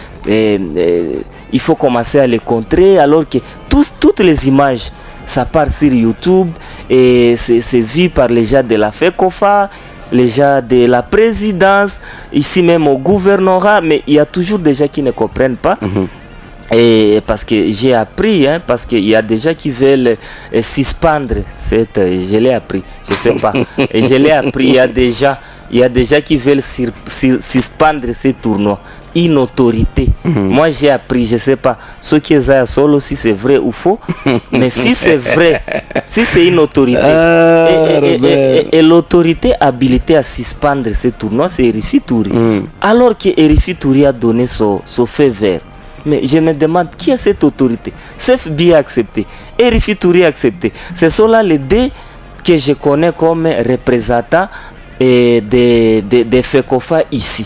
faut commencer à les contrer, alors que toutes les images ça part sur YouTube et c'est vu par les gens de la FECOFA, les gens de la présidence, ici même au gouvernorat, mais il y a toujours des gens qui ne comprennent pas. Et parce que j'ai appris, parce qu'il y a des gens qui veulent suspendre je l'ai appris, je sais pas, et je l'ai appris, il y a des gens qui veulent suspendre ces tournois. Une autorité. Moi j'ai appris, je sais pas ce qui est à solo, si c'est vrai ou faux, mais si c'est vrai, si c'est une autorité et l'autorité habilitée à suspendre ces tournois, c'est Erifi Touri. Alors que Erifi Touri a donné son feu vert. Mais je me demande qui est cette autorité. CFB a accepté, Erifi Touri a accepté. Ce sont là les deux que je connais comme représentants des FECOFA ici.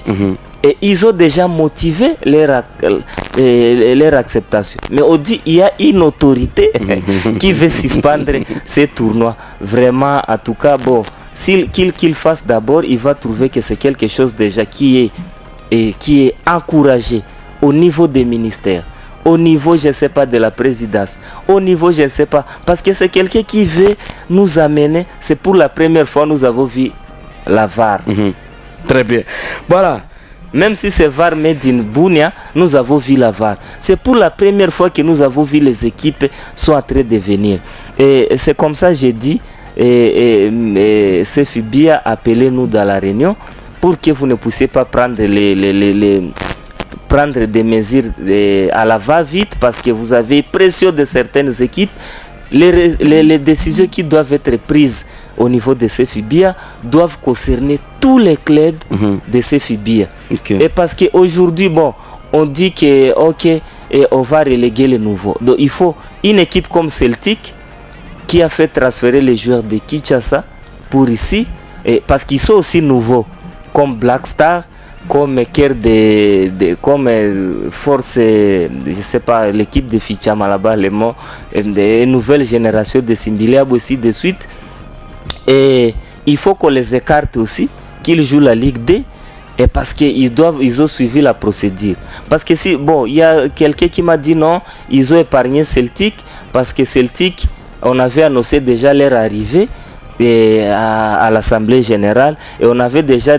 Et ils ont déjà motivé leur acceptation. Mais on dit qu'il y a une autorité qui veut suspendre ces tournois. Vraiment, en tout cas, bon, qu'il fasse d'abord, il va trouver que c'est quelque chose déjà qui est encouragé au niveau des ministères, au niveau, je ne sais pas, de la présidence, au niveau, je ne sais pas, parce que c'est quelqu'un qui veut nous amener. C'est pour la première fois nous avons vu la VAR. Très bien. Voilà. Même si c'est VAR made in Bunia, nous avons vu la VAR. C'est pour la première fois que nous avons vu les équipes sont en train de venir. Et c'est comme ça que j'ai dit, CFB a appelé nous dans la réunion pour que vous ne puissiez pas prendre prendre des mesures à la va-vite, parce que vous avez pression de certaines équipes. Les décisions qui doivent être prises au niveau de CFBia doivent concerner tous les clubs de CFBia. Et parce qu'aujourd'hui, bon, on dit que ok, et on va reléguer les nouveaux. Donc il faut une équipe comme Celtic qui a fait transférer les joueurs de Kinshasa pour ici, et parce qu'ils sont aussi nouveaux, comme Black Star, comme comme Force, je sais pas, l'équipe de Fichama là-bas, les mots, des nouvelles générations de Simbiliab aussi de suite. Et il faut qu'on les écarte aussi, qu'ils jouent la Ligue D, et parce qu'ils ont suivi la procédure. Parce que si, bon, il y a quelqu'un qui m'a dit non, ils ont épargné Celtic, parce que Celtic, on avait annoncé déjà leur arrivée à l'Assemblée Générale, et on avait déjà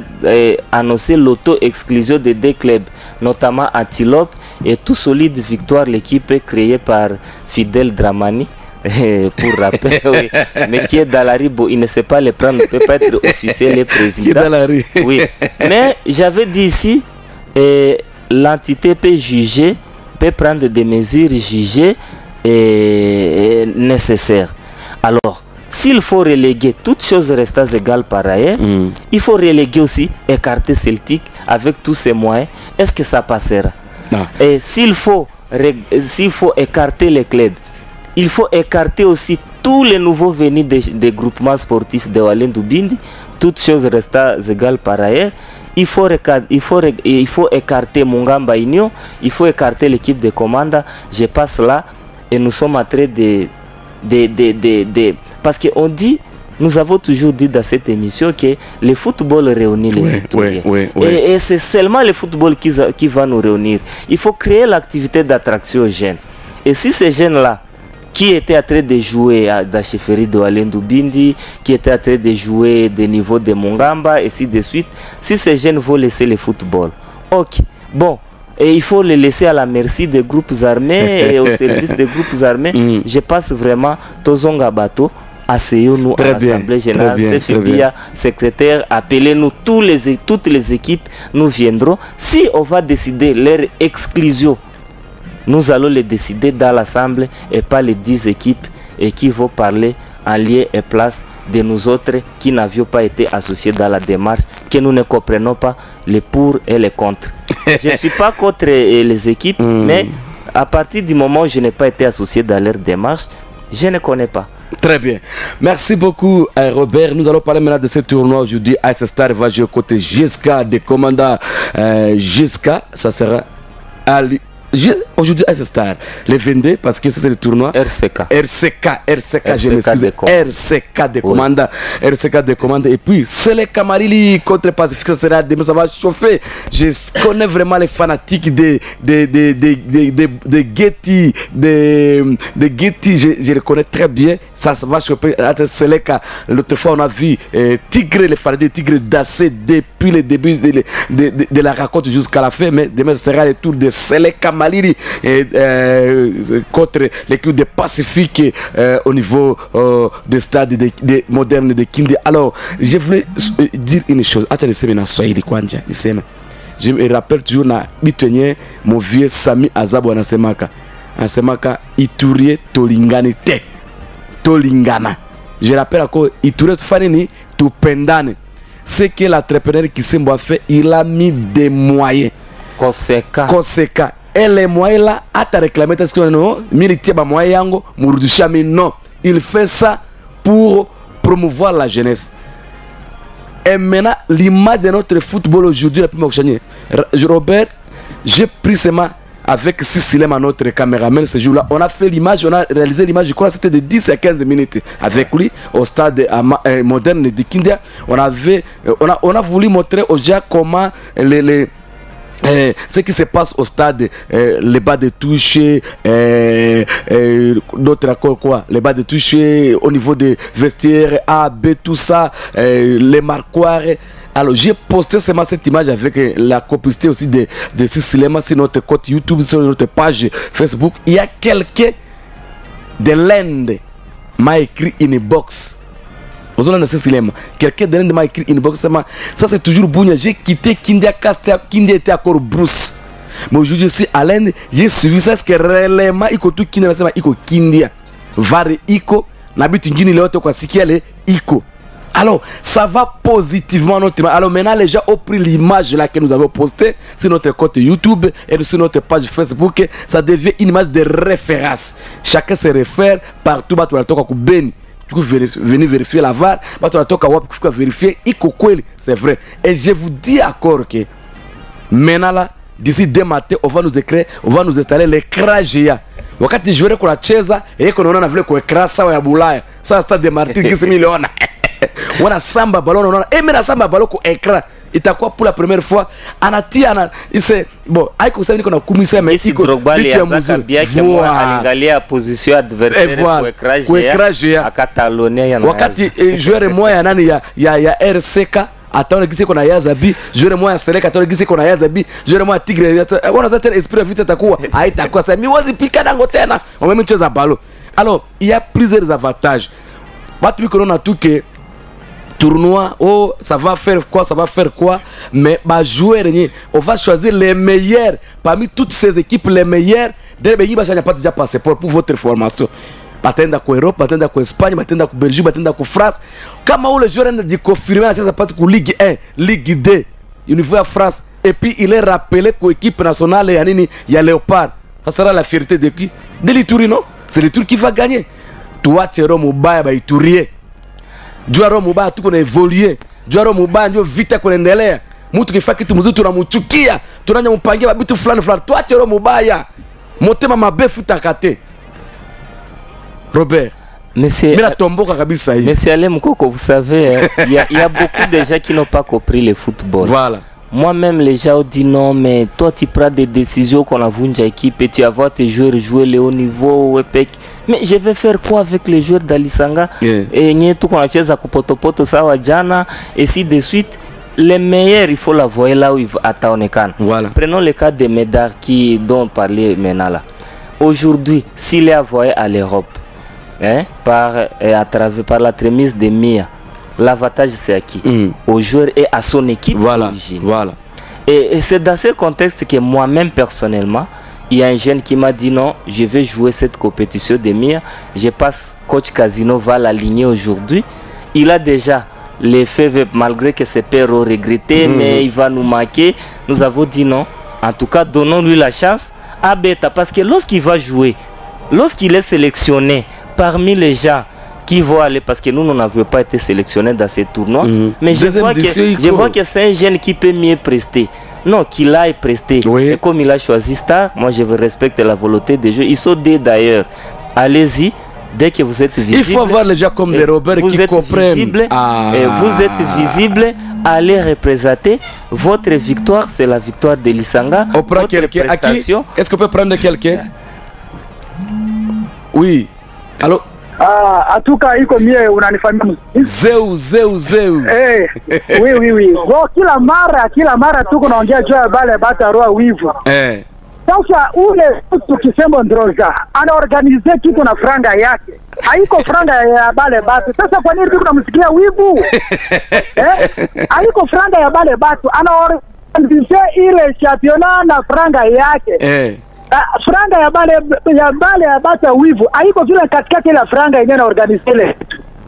annoncé l'auto-exclusion de deux clubs, notamment Antilope et Tout Solide Victoire, l'équipe créée par Fidel Dramani. Pour rappel, oui. Mais qui est dans la rue, bon, il ne sait pas les prendre, ne peut pas être officiel et président. Qui est dans la rue. Oui. Mais j'avais dit ici, l'entité peut juger, peut prendre des mesures jugées nécessaires. Alors, s'il faut reléguer toutes choses restant égales par ailleurs, il faut reléguer aussi, écarter Celtic avec tous ses moyens. Est-ce que ça passera? Non. Et s'il faut écarter les clubs, il faut écarter aussi tous les nouveaux venus des groupements sportifs de Walendu Bindi, toutes choses restant égales par ailleurs. Il faut écarter Mungamba Union, il faut écarter l'équipe de Commanda. Je passe là et nous sommes en train parce qu'on dit, nous avons toujours dit dans cette émission que le football réunit les citoyens. Et c'est seulement le football qui va nous réunir. Il faut créer l'activité d'attraction aux jeunes. Et si ces jeunes-là, qui étaient en train de jouer à la chefferie de Walendu Bindi, qui étaient en train de jouer des niveaux de Mungamba, et ainsi de suite, si ces jeunes vont laisser le football, ok, bon, Et il faut les laisser à la merci des groupes armés et au service des groupes armés. Je passe vraiment Tozonga Bato. Asseyons-nous à l'Assemblée Générale, CFBIA, secrétaire, appelez-nous toutes les équipes, nous viendrons. Si on va décider leur exclusion, nous allons les décider dans l'Assemblée et pas les 10 équipes et qui vont parler en lieu et place de nous autres qui n'avions pas été associés dans la démarche, que nous ne comprenons pas les pour et les contre. Je ne suis pas contre les équipes, mais à partir du moment où je n'ai pas été associé dans leur démarche, je ne connais pas. Très bien. Merci beaucoup, Robert. Nous allons parler maintenant de ce tournoi aujourd'hui. AS Star va jouer côté GSK, des commandants GSK. Ça sera aujourd'hui AS Star, les 22, parce que c'est le tournoi RCK, je m'excuse, RCK des commandants, RCK des commandants. Et puis c'est les Kamarili contre Pacifique, ça sera demain, ça va chauffer. Je connais vraiment les fanatiques de Getty, de Getty, je les connais très bien. Ça va chauffer. C'est les cas. L'autre fois on a vu Tigre, les fanatiques Tigre d'Assé depuis le début de la raconte jusqu'à la fin. Mais demain ce sera le tour de Seleka Maliri contre l'équipe de Pacifique au niveau des stades modernes de Kindi. Alors, je voulais dire une chose. Je me rappelle toujours mon vieux Sami Azabo Anasemaka. Anasemaka, Itourie Tolingane te. Tolingana. Je rappelle encore, Itourie Fanini Tupendane. C'est que l'entrepreneur qui s'est fait, il a mis des moyens conséquents. Et les moyens là, à ta réclamer, parce que non, non, il fait ça pour promouvoir la jeunesse. Et maintenant, l'image de notre football aujourd'hui, Robert, j'ai pris seulement avec Sicilem à notre caméraman ce jour-là. On a fait l'image, on a réalisé l'image, je crois que c'était de 10 à 15 minutes avec lui au stade moderne de Kindia. On a voulu montrer aux gens comment ce qui se passe au stade, les bas de touche, d'autres accords quoi, les bas de touche au niveau des vestiaires, A, B, tout ça, les marquoirs. Alors j'ai posté seulement cette image avec la complicité aussi de Sicilema sur notre compte YouTube, sur notre page Facebook. Il y a quelqu'un de l'Inde m'a écrit une box. Quelqu'un de l'Inde m'a écrit une box. Ça c'est toujours Bounia. J'ai quitté Kindia Castia. Kindia était encore Bruce. Mais aujourd'hui je suis à l'Inde. J'ai suivi ça. Est-ce que réellement il faut tout Kindia? Il faut Kindia. Vari Iko. N'habite une guinée quoi si qui est Iko. Alors, ça va positivement notre image. Alors maintenant, les gens ont pris l'image là que nous avons postée sur notre compte YouTube et sur notre page Facebook. Ça devient une image de référence. Chacun se réfère partout. Tu peux venir vérifier la VAR. Tu peux vérifier. C'est vrai. Et je vous dis encore que maintenant là, d'ici dès matin, on va nous écrire, on va nous installer l'écran géant. Wakati jouer kwa cheza, et qu'on a vu quoi écran ça ya bulaya. Ça stade de Martin qui se miliona. On a samba ballon, on a aimé la samba ballon au écran. Et t'as quoi pour la première fois? Anati, il sait bon, aïe, ça qu'on a commis mais si Drogba les a bien que moi alingalé à position adversaire pour écran géant à Catalogne. Wakati joueur moi ya RCK. Attends, qui c'est qu'on a Yazabi, joueur moi à Seleka, attends, qui c'est qu'on a Yazabi, joueur moi à Tigre. On a cet esprit vite à quoi? Aïe, t'as quoi ça? Mi wazi pika d'angotena. On même chose à ballon. Alors, il y a plusieurs avantages. Pas tout qu'on a tout que tournoi, oh, ça va faire quoi, mais bah jouer, on va choisir les meilleurs parmi toutes ces équipes, les meilleurs. Dès le n'y a pas déjà passé pour votre formation. Batenda com Europe, batenda com Espanha, batenda com Belgique, batenda com France. Comment le joueur de confirmer la partie pour Ligue 1, Ligue 2, il niveau à France, et puis il est rappelé qu'au équipe nationale, il y a Léopard. Ça sera la fierté de qui? De l'Itourie, non? C'est l'Itourie qui va gagner. Toi, tu es Mouba, Itourien. Joueur Mouba, tout qu'on a évolué. Joueur Mouba, nous vite qu'on endelea. Mutu qui fait que tu nous tu muchukia. Tu n'as pas pangé, babitu flan. Toi, tu es Mouba, ya. Monte ma bé fout à côté. Robert. Monsieur Alem Koko, vous savez, il y a beaucoup de gens qui n'ont pas compris le football. Voilà. Moi-même, les gens ont dit non, mais toi, tu prends des décisions qu'on a vu une équipe et tu vas voir tes joueurs jouer le haut niveau. Mais je vais faire quoi avec les joueurs d'Alisanga? Et tout qu'on a chez Poto Poto Sawa Jana, et si de suite. les meilleurs, il faut la voir là où il va attaquer. Voilà. Prenons le cas de Médard dont on parlait maintenant là. Aujourd'hui, s'il est envoyé à l'Europe, par l'entremise de Mia, l'avantage c'est à qui? Au joueur et à son équipe d'origine. Voilà. Et c'est dans ce contexte que moi-même personnellement, il y a un jeune qui m'a dit non, je vais jouer cette compétition de Mia. Je passe, coach Casino va l'aligner aujourd'hui. Il a déjà l'effet, malgré que ses pères ont regretté, mais il va nous manquer. Nous avons dit non. En tout cas, donnons-lui la chance à Beta. Parce que lorsqu'il va jouer, lorsqu'il est sélectionné parmi les gens qui vont aller, parce que nous n'avons pas été sélectionnés dans ces tournois, mais je vois que c'est un jeune qui peut mieux prester. Non, qu'il aille prester. Oui. Et comme il a choisi Star, moi je respecte la volonté des jeux. Ils sont deux d'ailleurs. Allez-y, dès que vous êtes visible. Il faut avoir les gens comme des Robert qui comprennent. Et vous êtes visible, allez représenter. Votre victoire, c'est la victoire de Lisanga. On prend quelqu'un. Est-ce qu'on peut prendre quelqu'un? Oui. Allô? En tout cas, iko mie unanifahamu. Zeu. Oui. Bo kila mara tuko naongea juu ya bale bata roa wivu. Sasa ule mtu Kisembo Ndroza anaorganize kitu na franga yake. Haiko franga ya bale batu. Sasa kwa nini tunamsikia wivu? Haiko franga ya bale batu. Anaorganize ile championnat na franga yake. Franga ya bale bata wivu haiko vile katikati ile franga yenyewe na organize ile.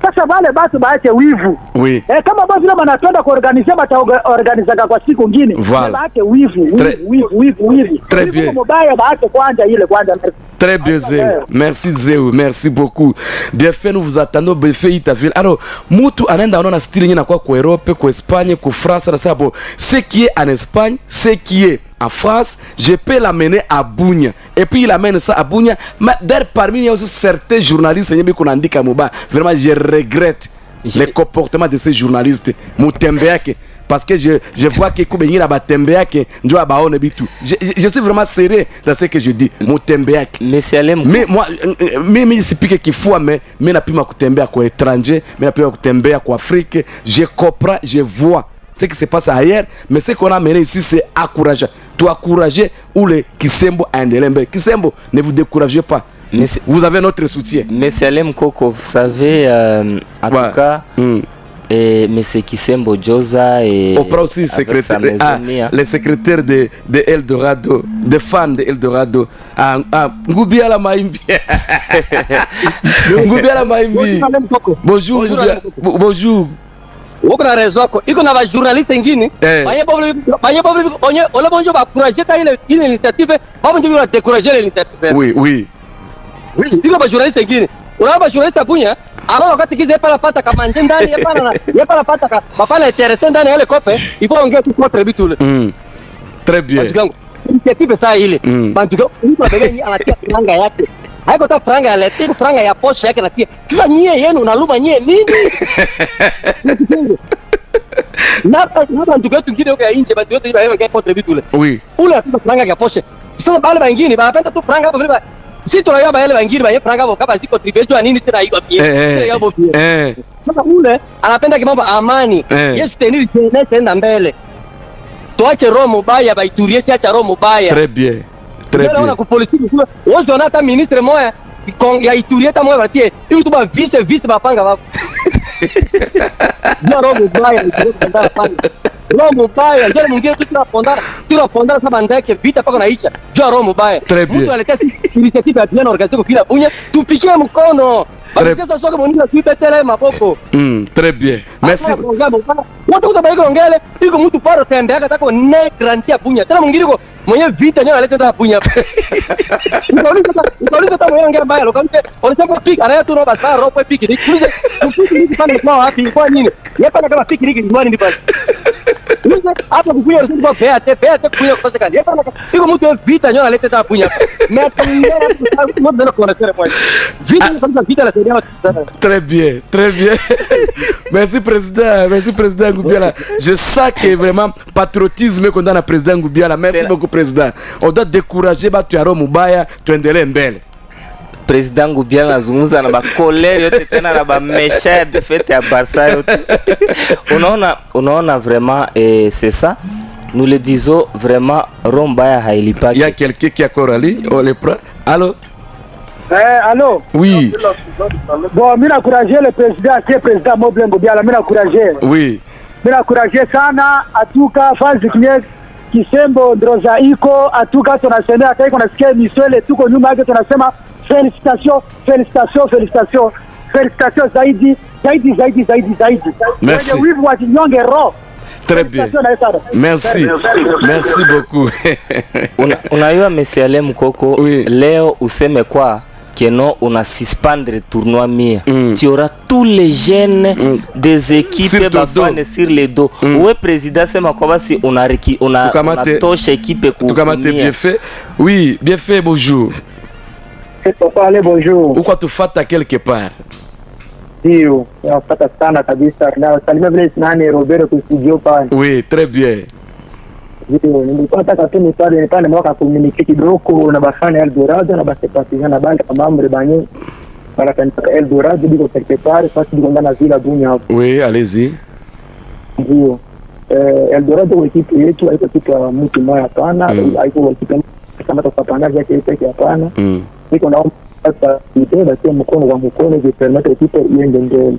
Sasa bale batu baache wivu. Oui. Kama basi vile wanapenda kuorganize bataorganizaga kwa siku nyingine. Baache wivu. Très bien. Mobaya baache kwanza. Très bien Zéu. Merci Zéu, merci beaucoup. Bien fait, nous vous attendons bien fait Itaville. Alors, mutu anaenda on a style na kwa Europe, kwa Espagne, kwa France, ça bon. Ce qui est en Espagne, ce qui est en France, je peux l'amener à Bounia. Et puis il amène ça à Bounia. Mais d'ailleurs, parmi il y a aussi certains journalistes qui ont dit qu'à Mouba, vraiment je regrette le comportement de ces journalistes. Moutembeake. Parce que je vois que je suis vraiment sérieux dans ce que je dis. Moutembeake. Mais moi, mais c'est plus qu'il faut, mais n'a plus ma kutembea kwa étranger, mais n'a plus ma kutembea kwa Afrique. Je comprends, je vois ce qui se passe ailleurs, mais ce qu'on a mené ici, c'est encourager. Tu encourager ou le Kisembo Andelembe. Kisembo, ne vous découragez pas. Vous avez notre soutien. Monsieur Alem Koko, vous savez, en tout cas, et M. Kisembo Joza et on prend aussi le secrétaire de Eldorado, des fans de Eldorado. Ngoubiala Maimbi. Ngoubiala Maimbi. Bonjour. Bonjour. Uko na raison ko iko na ba journaliste ngine banye ole bonjo ba encourager ta ile initiative ba bonjo ba décourager l'initiative. Oui iko ba journaliste ngine una ba journaliste Bunya alors wakati kize pala pata kama ndani ya pala pata ka bapana intéressant ndani ile kope il faut ongea kwa très bitul. Très bien. Initiative saa ile bantu mtu abele anatia franga yake. Haiko ta franga ya leti, franga ya poche yake natia. Sasa nyie yenu unaluma nyie nini? Na bantu wetu ngine huko ya nje, bantu wetu hivi kwa tributule. Oui. Ule atupa franga ya poche. Sasa bale bangine banapenda tu franga hapo vile. Si tunaya bale bangine ba franga hapo kama ziko tributule nini tena hiyo pia. Sasa ule anapenda kimambo amani. Yesu tenili tena mbele. Tuache roho mbaya baiturie siacha roho mbaya. Très bien. Très bien. On a politique wote wanata ministre moya ya Ituri eta moya batie hivi tu ba vice bapanga babo. Ndio roho mbaya ndio panga. Roho mbaya ndio mwingine tunapondana sasa ndeke vita paka naicha. Ndio roho mbaya. Mtu aleta initiative ya bien organiser kwa Bunya tupikie mkono. Sasa soka monina tuipetele mapoko. Très bien. Merci. Watu kutabaki ongele iko mtu paro tembea katako ne grantia Bunya. Tena mwingine ko mwenye vita nyo aleta ta Bunya. Ukauliza ta mwenye mbaya lokamte olisema piki anaya tu no basa ropo piki ni kuliza piki sana kwa wapi kwa nini yepa kama piki ni mwani ndi basi hapo kukuya usiku kwa beate kuya kwa sekandi yepa iko mtu vita nyo aleta ta Bunya. Mais moi de la connaître moi. Vita la seria. Très bien. Merci président Ngoubiala. Je sens que vraiment patriotisme qu'on donne à président Ngoubiala. Merci beaucoup président. On doit décourager Batuaro Moubaya, tu endelee mbele. President Ngoubiala nazungumza na bakolere yote tena na bamesha ya defete ya Barça yote. Unaona vraiment c'est ça. Nous le disons vraiment Rombaya hailipa. Il y a quelqu'un qui a corali, on le prend. Allô? Allô? Oui. Bon, mimi naencourager le président, qui est président Moble Ngoubiala, mimi naencourager. Oui. Mimi naencourager sana atuka fazi kinye Kisembo Ndroza iko atuka tunasema hata iko nasikia miswele tuko nyuma yake tunasema félicitations zaidi. Merci. Très bien. Merci beaucoup. Unajua Monsieur Mukoko, oui. Leo useme kwa Keno on a suspendre tournoi mia. Tu auras tous les jeunes des équipes bafane sur les dos. Ouais président c'est ma quoi si on a touché équipe pour bien fait. Oui, bien fait, bonjour. Allez, bonjour. Pourquoi tu fais quelque part? Ndio, napata sana kabisa. Na salimia vile nani Robert kustudio pale. Oui, très bien. Ndio, nilipata katuni pale mwaka communique kidogo na bafana Eldorado na basepatizana na banda mambre banyo. Para kanisa Eldorado biko quelque part, parce que ndana vila dunia hapo. Oui, allez-y. Ndio. Eldorado equipe yetu haiko kitu ya mtu mmoja sana, haiko equipe kama tutapanga yake peke hapana. Niko naomba sasa nitenda sio mkono wa mkono je permettre equipe iende mbele.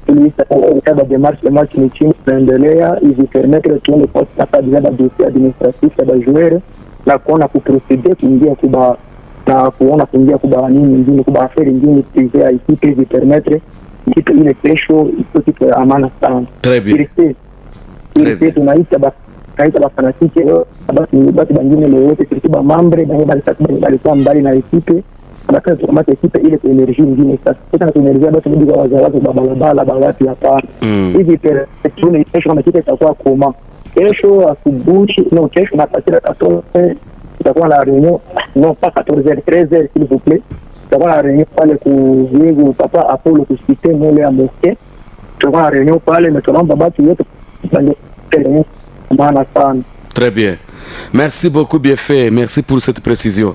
Tulisa démarche ni chini tunaendelea hivi permettre tuone kwa sasa bila dossier administratif ya joueur na kuona kuproceder kuingia kuba na kuona kuingia kuba nini nyingine kuba affaire nyingine privé ya equipe hivi permettre kitu ile kesho iko kitu ya amana sana. Très bien. Ile tunaita bafanatike basi bangine leo kitu mambre bali mbali na equipe bakati tukamata equipe ile kwa energy nyingine sasa kwa energy basi ndio kwa wazee barabara watu hapa hivi tuna kesho kama kitu itakuwa koma kesho asubuhi no kesho na pasira 14 itakuwa la réunion non pas 14h 13h s'il vous plaît itakuwa la réunion pale ku Diego papa Apollo ku système ile ya mosquée itakuwa la réunion pale na tunaomba basi yote maana sana. Très bien. Merci beaucoup, bien fait. Merci pour cette précision.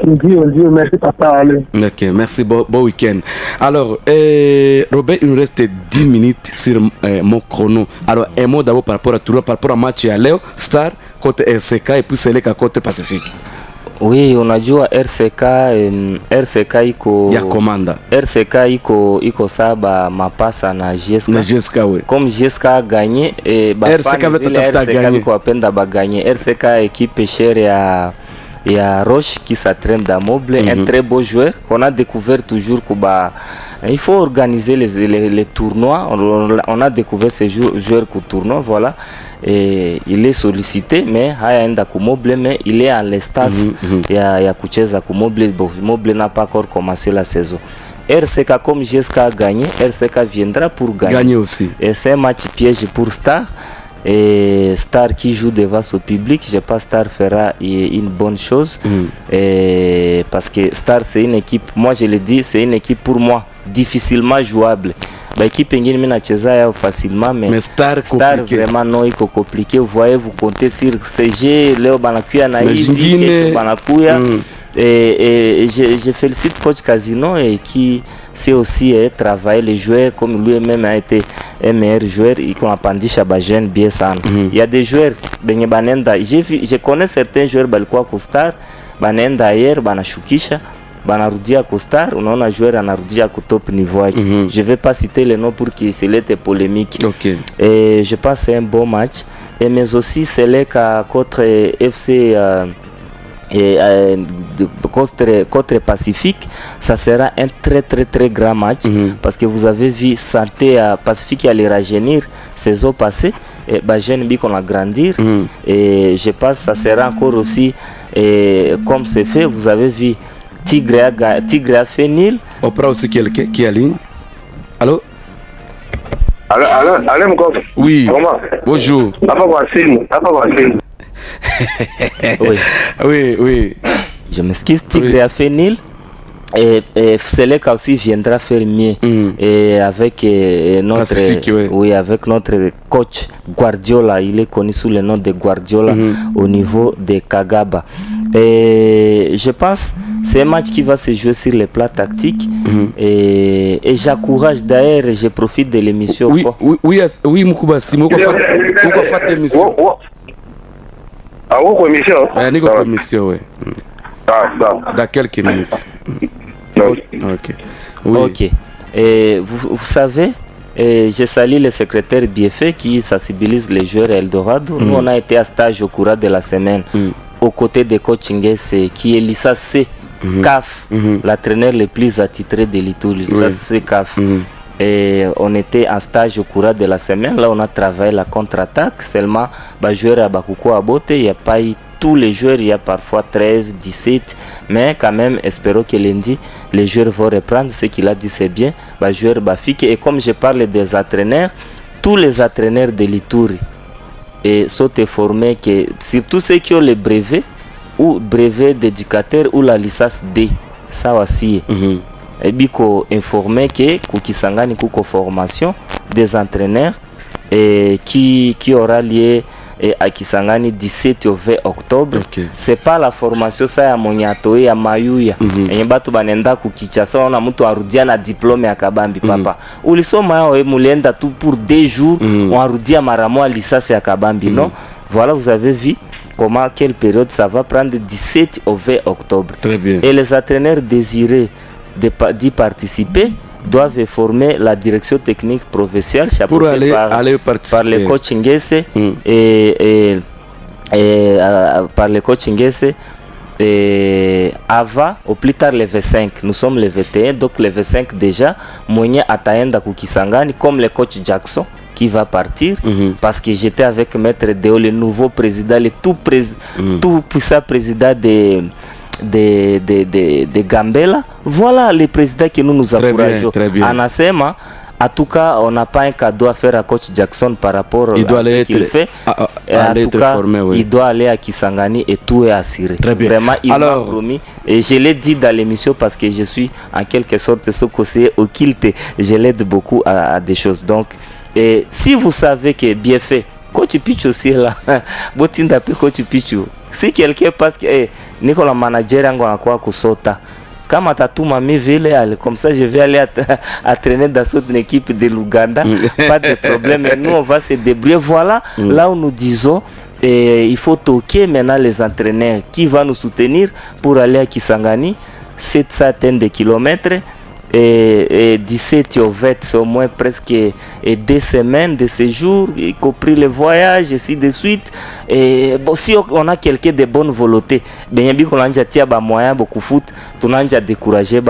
Dieu, merci papa. Ok, merci, bon week-end. Alors, Robert, il nous reste 10 minutes sur mon chrono. Alors, un mot d'abord par rapport à Toulon, par rapport à match à Léo, Star, côté RCK et puis Seleka côté Pacifique. Oui, unajua RCK iko ya komanda. RCK iko saba mapasa na GSK. Na GSK oui. Comme GSK a gagné RCK ko apenda ba gagner. RCK équipe chère ya Roche qui s'entraîne dans Moble, un très beau joueur qu'on a découvert toujours Kuba. Il faut organiser les tournois. On a découvert ces joueurs au tournoi, voilà. Et il est sollicité, mais il est à l'estas. Il y a Kucheza Kumoble. Moble n'a pas encore commencé la saison. RCK comme GSK a gagné, RCK viendra pour gagner aussi. Et c'est un match piège pour Star. Et Star qui joue devant son public, je pense que Star fera une bonne chose. Et parce que Star c'est une équipe, moi je le dis, c'est une équipe pour moi difficilement jouable. L'équipe ingine mina cheza facilement, mais Star vraiment non iko compliqué. Vous voyez, vous comptez sur CG, Léo Banakuya Naïvi, Banakuya. Et je félicite coach Casino et qui sait aussi travailler les joueurs comme lui-même a été un meilleur joueur et qu'on a pandisha Bajen bien sana. Il y a des joueurs Banenda, je connais certains joueurs balikuwa Kostar, Banenda hier, Banashukisha, Banarudia Kostar, on a joueur anarudia ku top niveau. Je vais pas citer les noms pour qu'il se l'ait polémique. Okay. Et je pense que c'est un bon match. Et mais aussi c'est là contre FC contre Pacifique, ça sera un très grand match parce que vous avez vu Santé à Pacifique allait rajeunir saison passée et Bajen bi qu'on a grandir et je pense ça sera encore aussi comme c'est fait. Vous avez vu Tigre a fait nil. On prend aussi quelqu'un qui est en ligne. Allô? Allô, mon copain. Oui. Comment? Bonjour. Papa Wassine. Oui. Je m'excuse, Tigre a fait nil. Et Seleka aussi viendra faire mieux. Et avec avec notre coach Guardiola, il est connu sous le nom de Guardiola au niveau de Kagaba. Et je pense C'est un match qui va se jouer sur les plats tactiques. Et j'encourage d'ailleurs, je profite de l'émission. Oui, Moukuba, si Moukuba fait l'émission. Ah, oui, émission. Oui, émission, oui. Dans quelques minutes. Ok. Oui. Ok. Et vous savez, je salue le secrétaire Biefé qui sensibilise les joueurs à Eldorado. Nous, on a été à stage au cours de la semaine aux côtés de coach Nguesse qui est Lissa C. CAF, l'entraîneur le plus attitré de l'Itouli. Ça c'est CAF. Et on était en stage au cours de la semaine. Là, on a travaillé la contre-attaque. Seulement, joueur à Bakouko à Boté, il n'y a pas eu tous les joueurs. Il y a parfois 13, 17. Mais quand même, espérons que lundi, les joueurs vont reprendre. Ce qu'il a dit, c'est bien. Joueur Bafik. Et comme je parle des entraîneurs, tous les entraîneurs de l'Itouri sont formés, surtout ceux qui ont le brevet ou brevet d'éducateur ou la licence D. Ça aussi. Et puis informé que Koukisangani Kouko formation des entraîneurs et qui aura lieu à Kisangani 17 au 20 octobre. C'est pas la formation ça ya Moniato ya Mayuya. Et batu banenda kukichasa on a mtu arudia na diplôme ya Kabambi papa. Ulisoma yao mulienda tout pour 2 jours on arudia mara moja licence ya Kabambi non. Voilà, vous avez vu comment quelle période ça va prendre 17 au 20 octobre. Très bien. Et les entraîneurs désirés d'y participer doivent former la direction technique provinciale chapeautée par le coach Nguesse et par le coach Nguesse et Ava au plus tard le 25. Nous sommes le 21, donc le 25 déjà Moyen Ataenda Koukisangani comme le coach Jackson qui va partir parce que j'étais avec Maître Deo, le nouveau président, le tout puissant président de Gambela. Voilà les présidents que nous encourageons. En Asema, en tout cas, on n'a pas un cadeau à faire à coach Jackson par rapport à ce qu'il fait. Il doit aller à Kisangani et tout est assuré. Vraiment, il m'a promis. Et je l'ai dit dans l'émission parce que je suis en quelque sorte ce conseiller au Kilte. Je l'aide beaucoup à des choses. Donc, et si vous savez que bien fait, coach Pichu aussi est là. Botinda pe coach Pichu. Si quelqu'un passe que Nicolas manager yango anakuwa kusota. Kama atatuma mi vile comme ça je vais aller entraîner dans une équipe de l'Ouganda. Pas de problème. Et nous on va se débrouiller. Voilà là où nous disons il faut toquer maintenant les entraîneurs qui va nous soutenir pour aller à Kisangani 700 de kilomètres. Et 17 au 20, c'est au moins presque 2 semaines de séjour, y compris le voyage, ainsi de suite. Et bon, si on a quelqu'un de bonne volonté, bien qu'on a déjà moyen beaucoup foot, on a déjà découragé,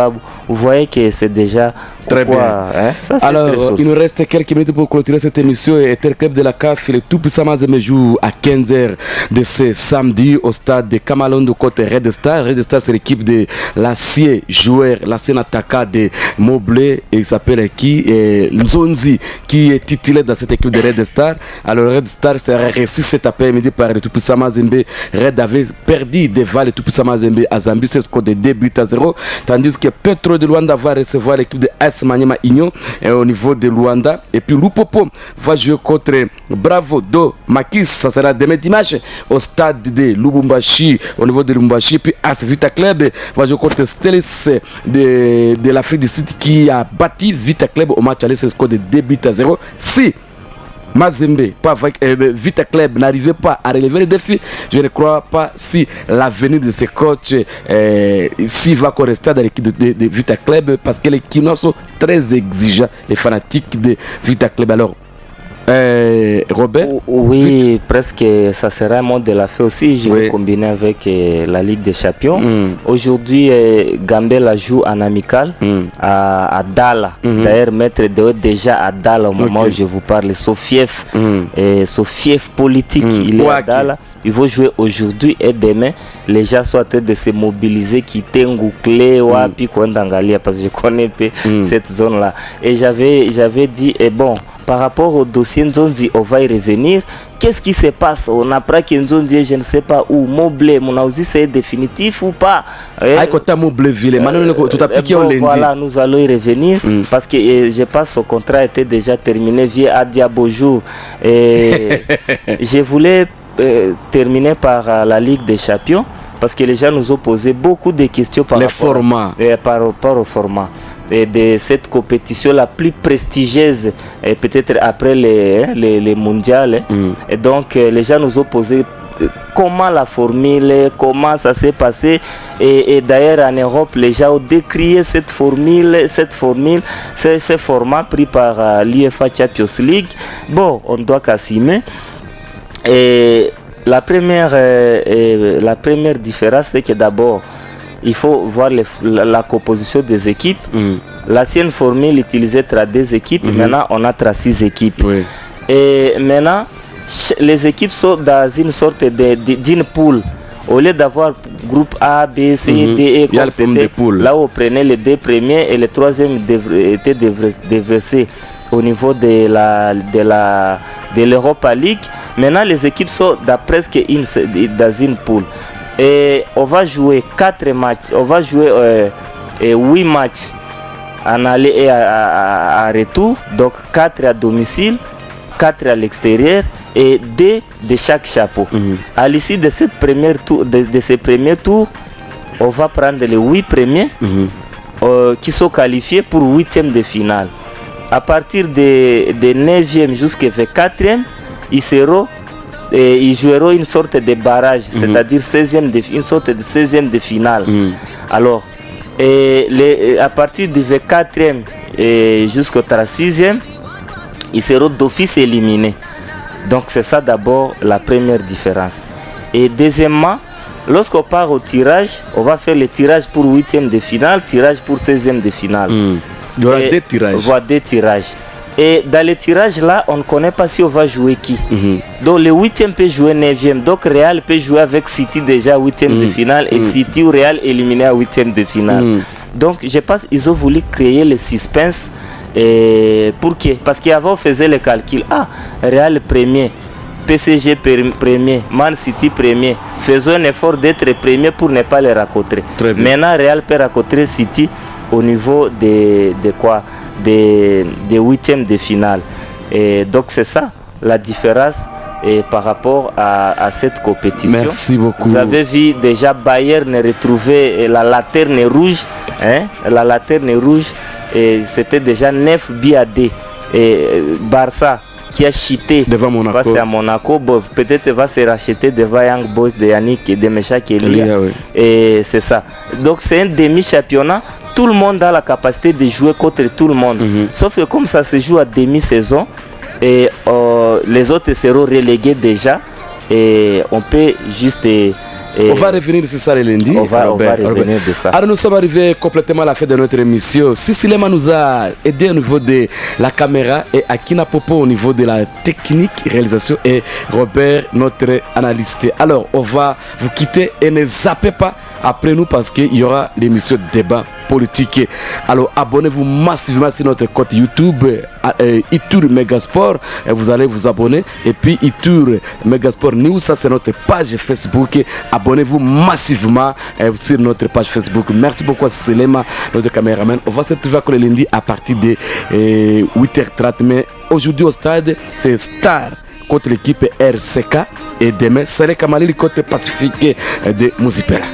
vous voyez que c'est déjà très bien. Hein? Ça, alors, il nous reste quelques minutes pour clôturer cette émission. Et Interclub de la CAF, le tout puissant Mazembe joue à 15h de ce samedi au stade de Kamalondo côté Red Star. Red Star, c'est l'équipe de l'ancien joueur, l'ancien attaquant de Moblé, et il s'appelle qui Nzonzi, qui est titulaire dans cette équipe de Red Star. Alors Red Star sera réussi cet après-midi par le tout-puissant Mazembe. Red avait perdu devant le tout-puissant Mazembe à Zambie, c'est score de 2-0, tandis que Petro de Luanda va recevoir l'équipe de AS Maniema Union au niveau de Luanda. Et puis Lupopo va jouer contre Bravo do Makis, ça sera demain dimanche au stade de Lubumbashi, au niveau de Lubumbashi. Puis AS Vita Club va jouer contre Stelis de l'Afrique du Sud qui a battu Vita Club au match aller, c'est score de 2-0. Si Mazembe, pas avec Vita Club n'arrivait pas à relever le défi, je ne crois pas si l'avenir de ce coach s'il va rester dans l'équipe de Vita Club, parce que les Kinois sont très exigeants, les fanatiques de Vita Club. Alors Robert, oui, presque ça sera un mot de la fin aussi. Je vais combiner avec la Ligue des Champions. Aujourd'hui, Gambela joue en amical à Dala. D'ailleurs, Maître Deo déjà à Dala au moment où je vous parle. Sofief, Sofief politique, il est à Dala. Il faut jouer aujourd'hui et demain. Les gens sont en train de se mobiliser, quitter Ngoukle, Wapi, Kwendangalia, parce que je connais peu cette zone-là. Et j'avais dit, bon, par rapport au dossier Nzonzi, on va y revenir. Qu'est-ce qui se passe? On apprend que Nzonzi, je ne sais pas où, Moblé, mon aussi c'est définitif ou pas? Voilà, nous allons y revenir parce que je pense que son contrat était déjà terminé via Adia Beaujour. Et je voulais terminer par la Ligue des Champions. parce que les gens nous ont posé beaucoup de questions par rapport au format. Et de cette compétition la plus prestigieuse, peut-être après les mondiales. Et donc les gens nous ont posé comment la formule, comment ça s'est passé. Et d'ailleurs en Europe, les gens ont décrié cette formule, ce format pris par l'UEFA Champions League. Bon, on doit qu'assumer. Et la première différence, c'est que d'abord, il faut voir la composition des équipes. L'ancienne formule utilisait 2 équipes, maintenant on a 6 équipes. Et maintenant, les équipes sont dans une sorte d'une poule. Au lieu d'avoir groupe A, B, C, D, E, comme c'était, là où on prenait les 2 premiers et le 3e était déversé au niveau de l'Europa League. Maintenant, les équipes sont presque dans une poule. Et on va jouer 4 matchs, on va jouer 8 matchs en aller et à retour, donc 4 à domicile, 4 à l'extérieur et 2 de chaque chapeau. À l'issue de ces premiers tours, on va prendre les 8 premiers qui sont qualifiés pour 8e de finale. À partir de 9e jusqu'à 4e, ils joueront une sorte de barrage, c'est-à-dire une sorte de 16e de finale. Alors, à partir du 24e jusqu'au 36e, ils seront d'office éliminés. Donc c'est ça d'abord la première différence. Et deuxièmement, lorsqu'on part au tirage, on va faire le tirage pour 8e de finale, tirage pour 16e de finale. Il y aura 2 tirages. Il y aura 2 tirages. Et dans les tirages là, on ne connaît pas si on va jouer qui. Donc le 8e peut jouer 9e. Donc Real peut jouer avec City déjà 8e de finale et City ou Real éliminé à 8e de finale. Donc je pense qu'ils ont voulu créer le suspense. Pourquoi? Parce qu'avant on faisait le calcul. Real premier, PSG premier, Man City premier. Faisons un effort d'être premier pour ne pas les raconter. Maintenant Real peut raconter City au niveau de 8e de finale. Et donc c'est ça la différence par rapport à cette compétition. Merci beaucoup. Vous avez vu déjà Bayern retrouver la lanterne rouge. La lanterne rouge, c'était déjà 9 buts à 2. Et Barça qui a chuté devant Monaco. Face à Monaco, peut-être va se racheter devant Young Boys de Yannick et de Meshak Elia. Et c'est ça. Donc c'est un demi-championnat. Tout le monde a la capacité de jouer contre tout le monde. Sauf que comme ça se joue à demi-saison, et les autres seront relégués déjà. Et on peut juste... on va revenir sur ça le lundi. On va revenir de ça. Alors nous sommes arrivés complètement à la fin de notre émission. Sissilema nous a aidé au niveau de la caméra et Akina Popo au niveau de la technique, réalisation et Robert, notre analyste. Alors on va vous quitter et ne zappez pas après nous parce qu'il y aura l'émission débat politique. Alors abonnez-vous massivement sur notre compte YouTube Itour Megasport et vous allez vous abonner. Et puis Itour Megasport News, ça c'est notre page Facebook. Abonnez-vous massivement sur notre page Facebook. Merci beaucoup à Selema, notre caméraman. On va se retrouver le lundi à partir de 8h30. Mais aujourd'hui au stade, c'est Star contre l'équipe RCK et demain, c'est le Kamali contre Pacifique de Mouzipela.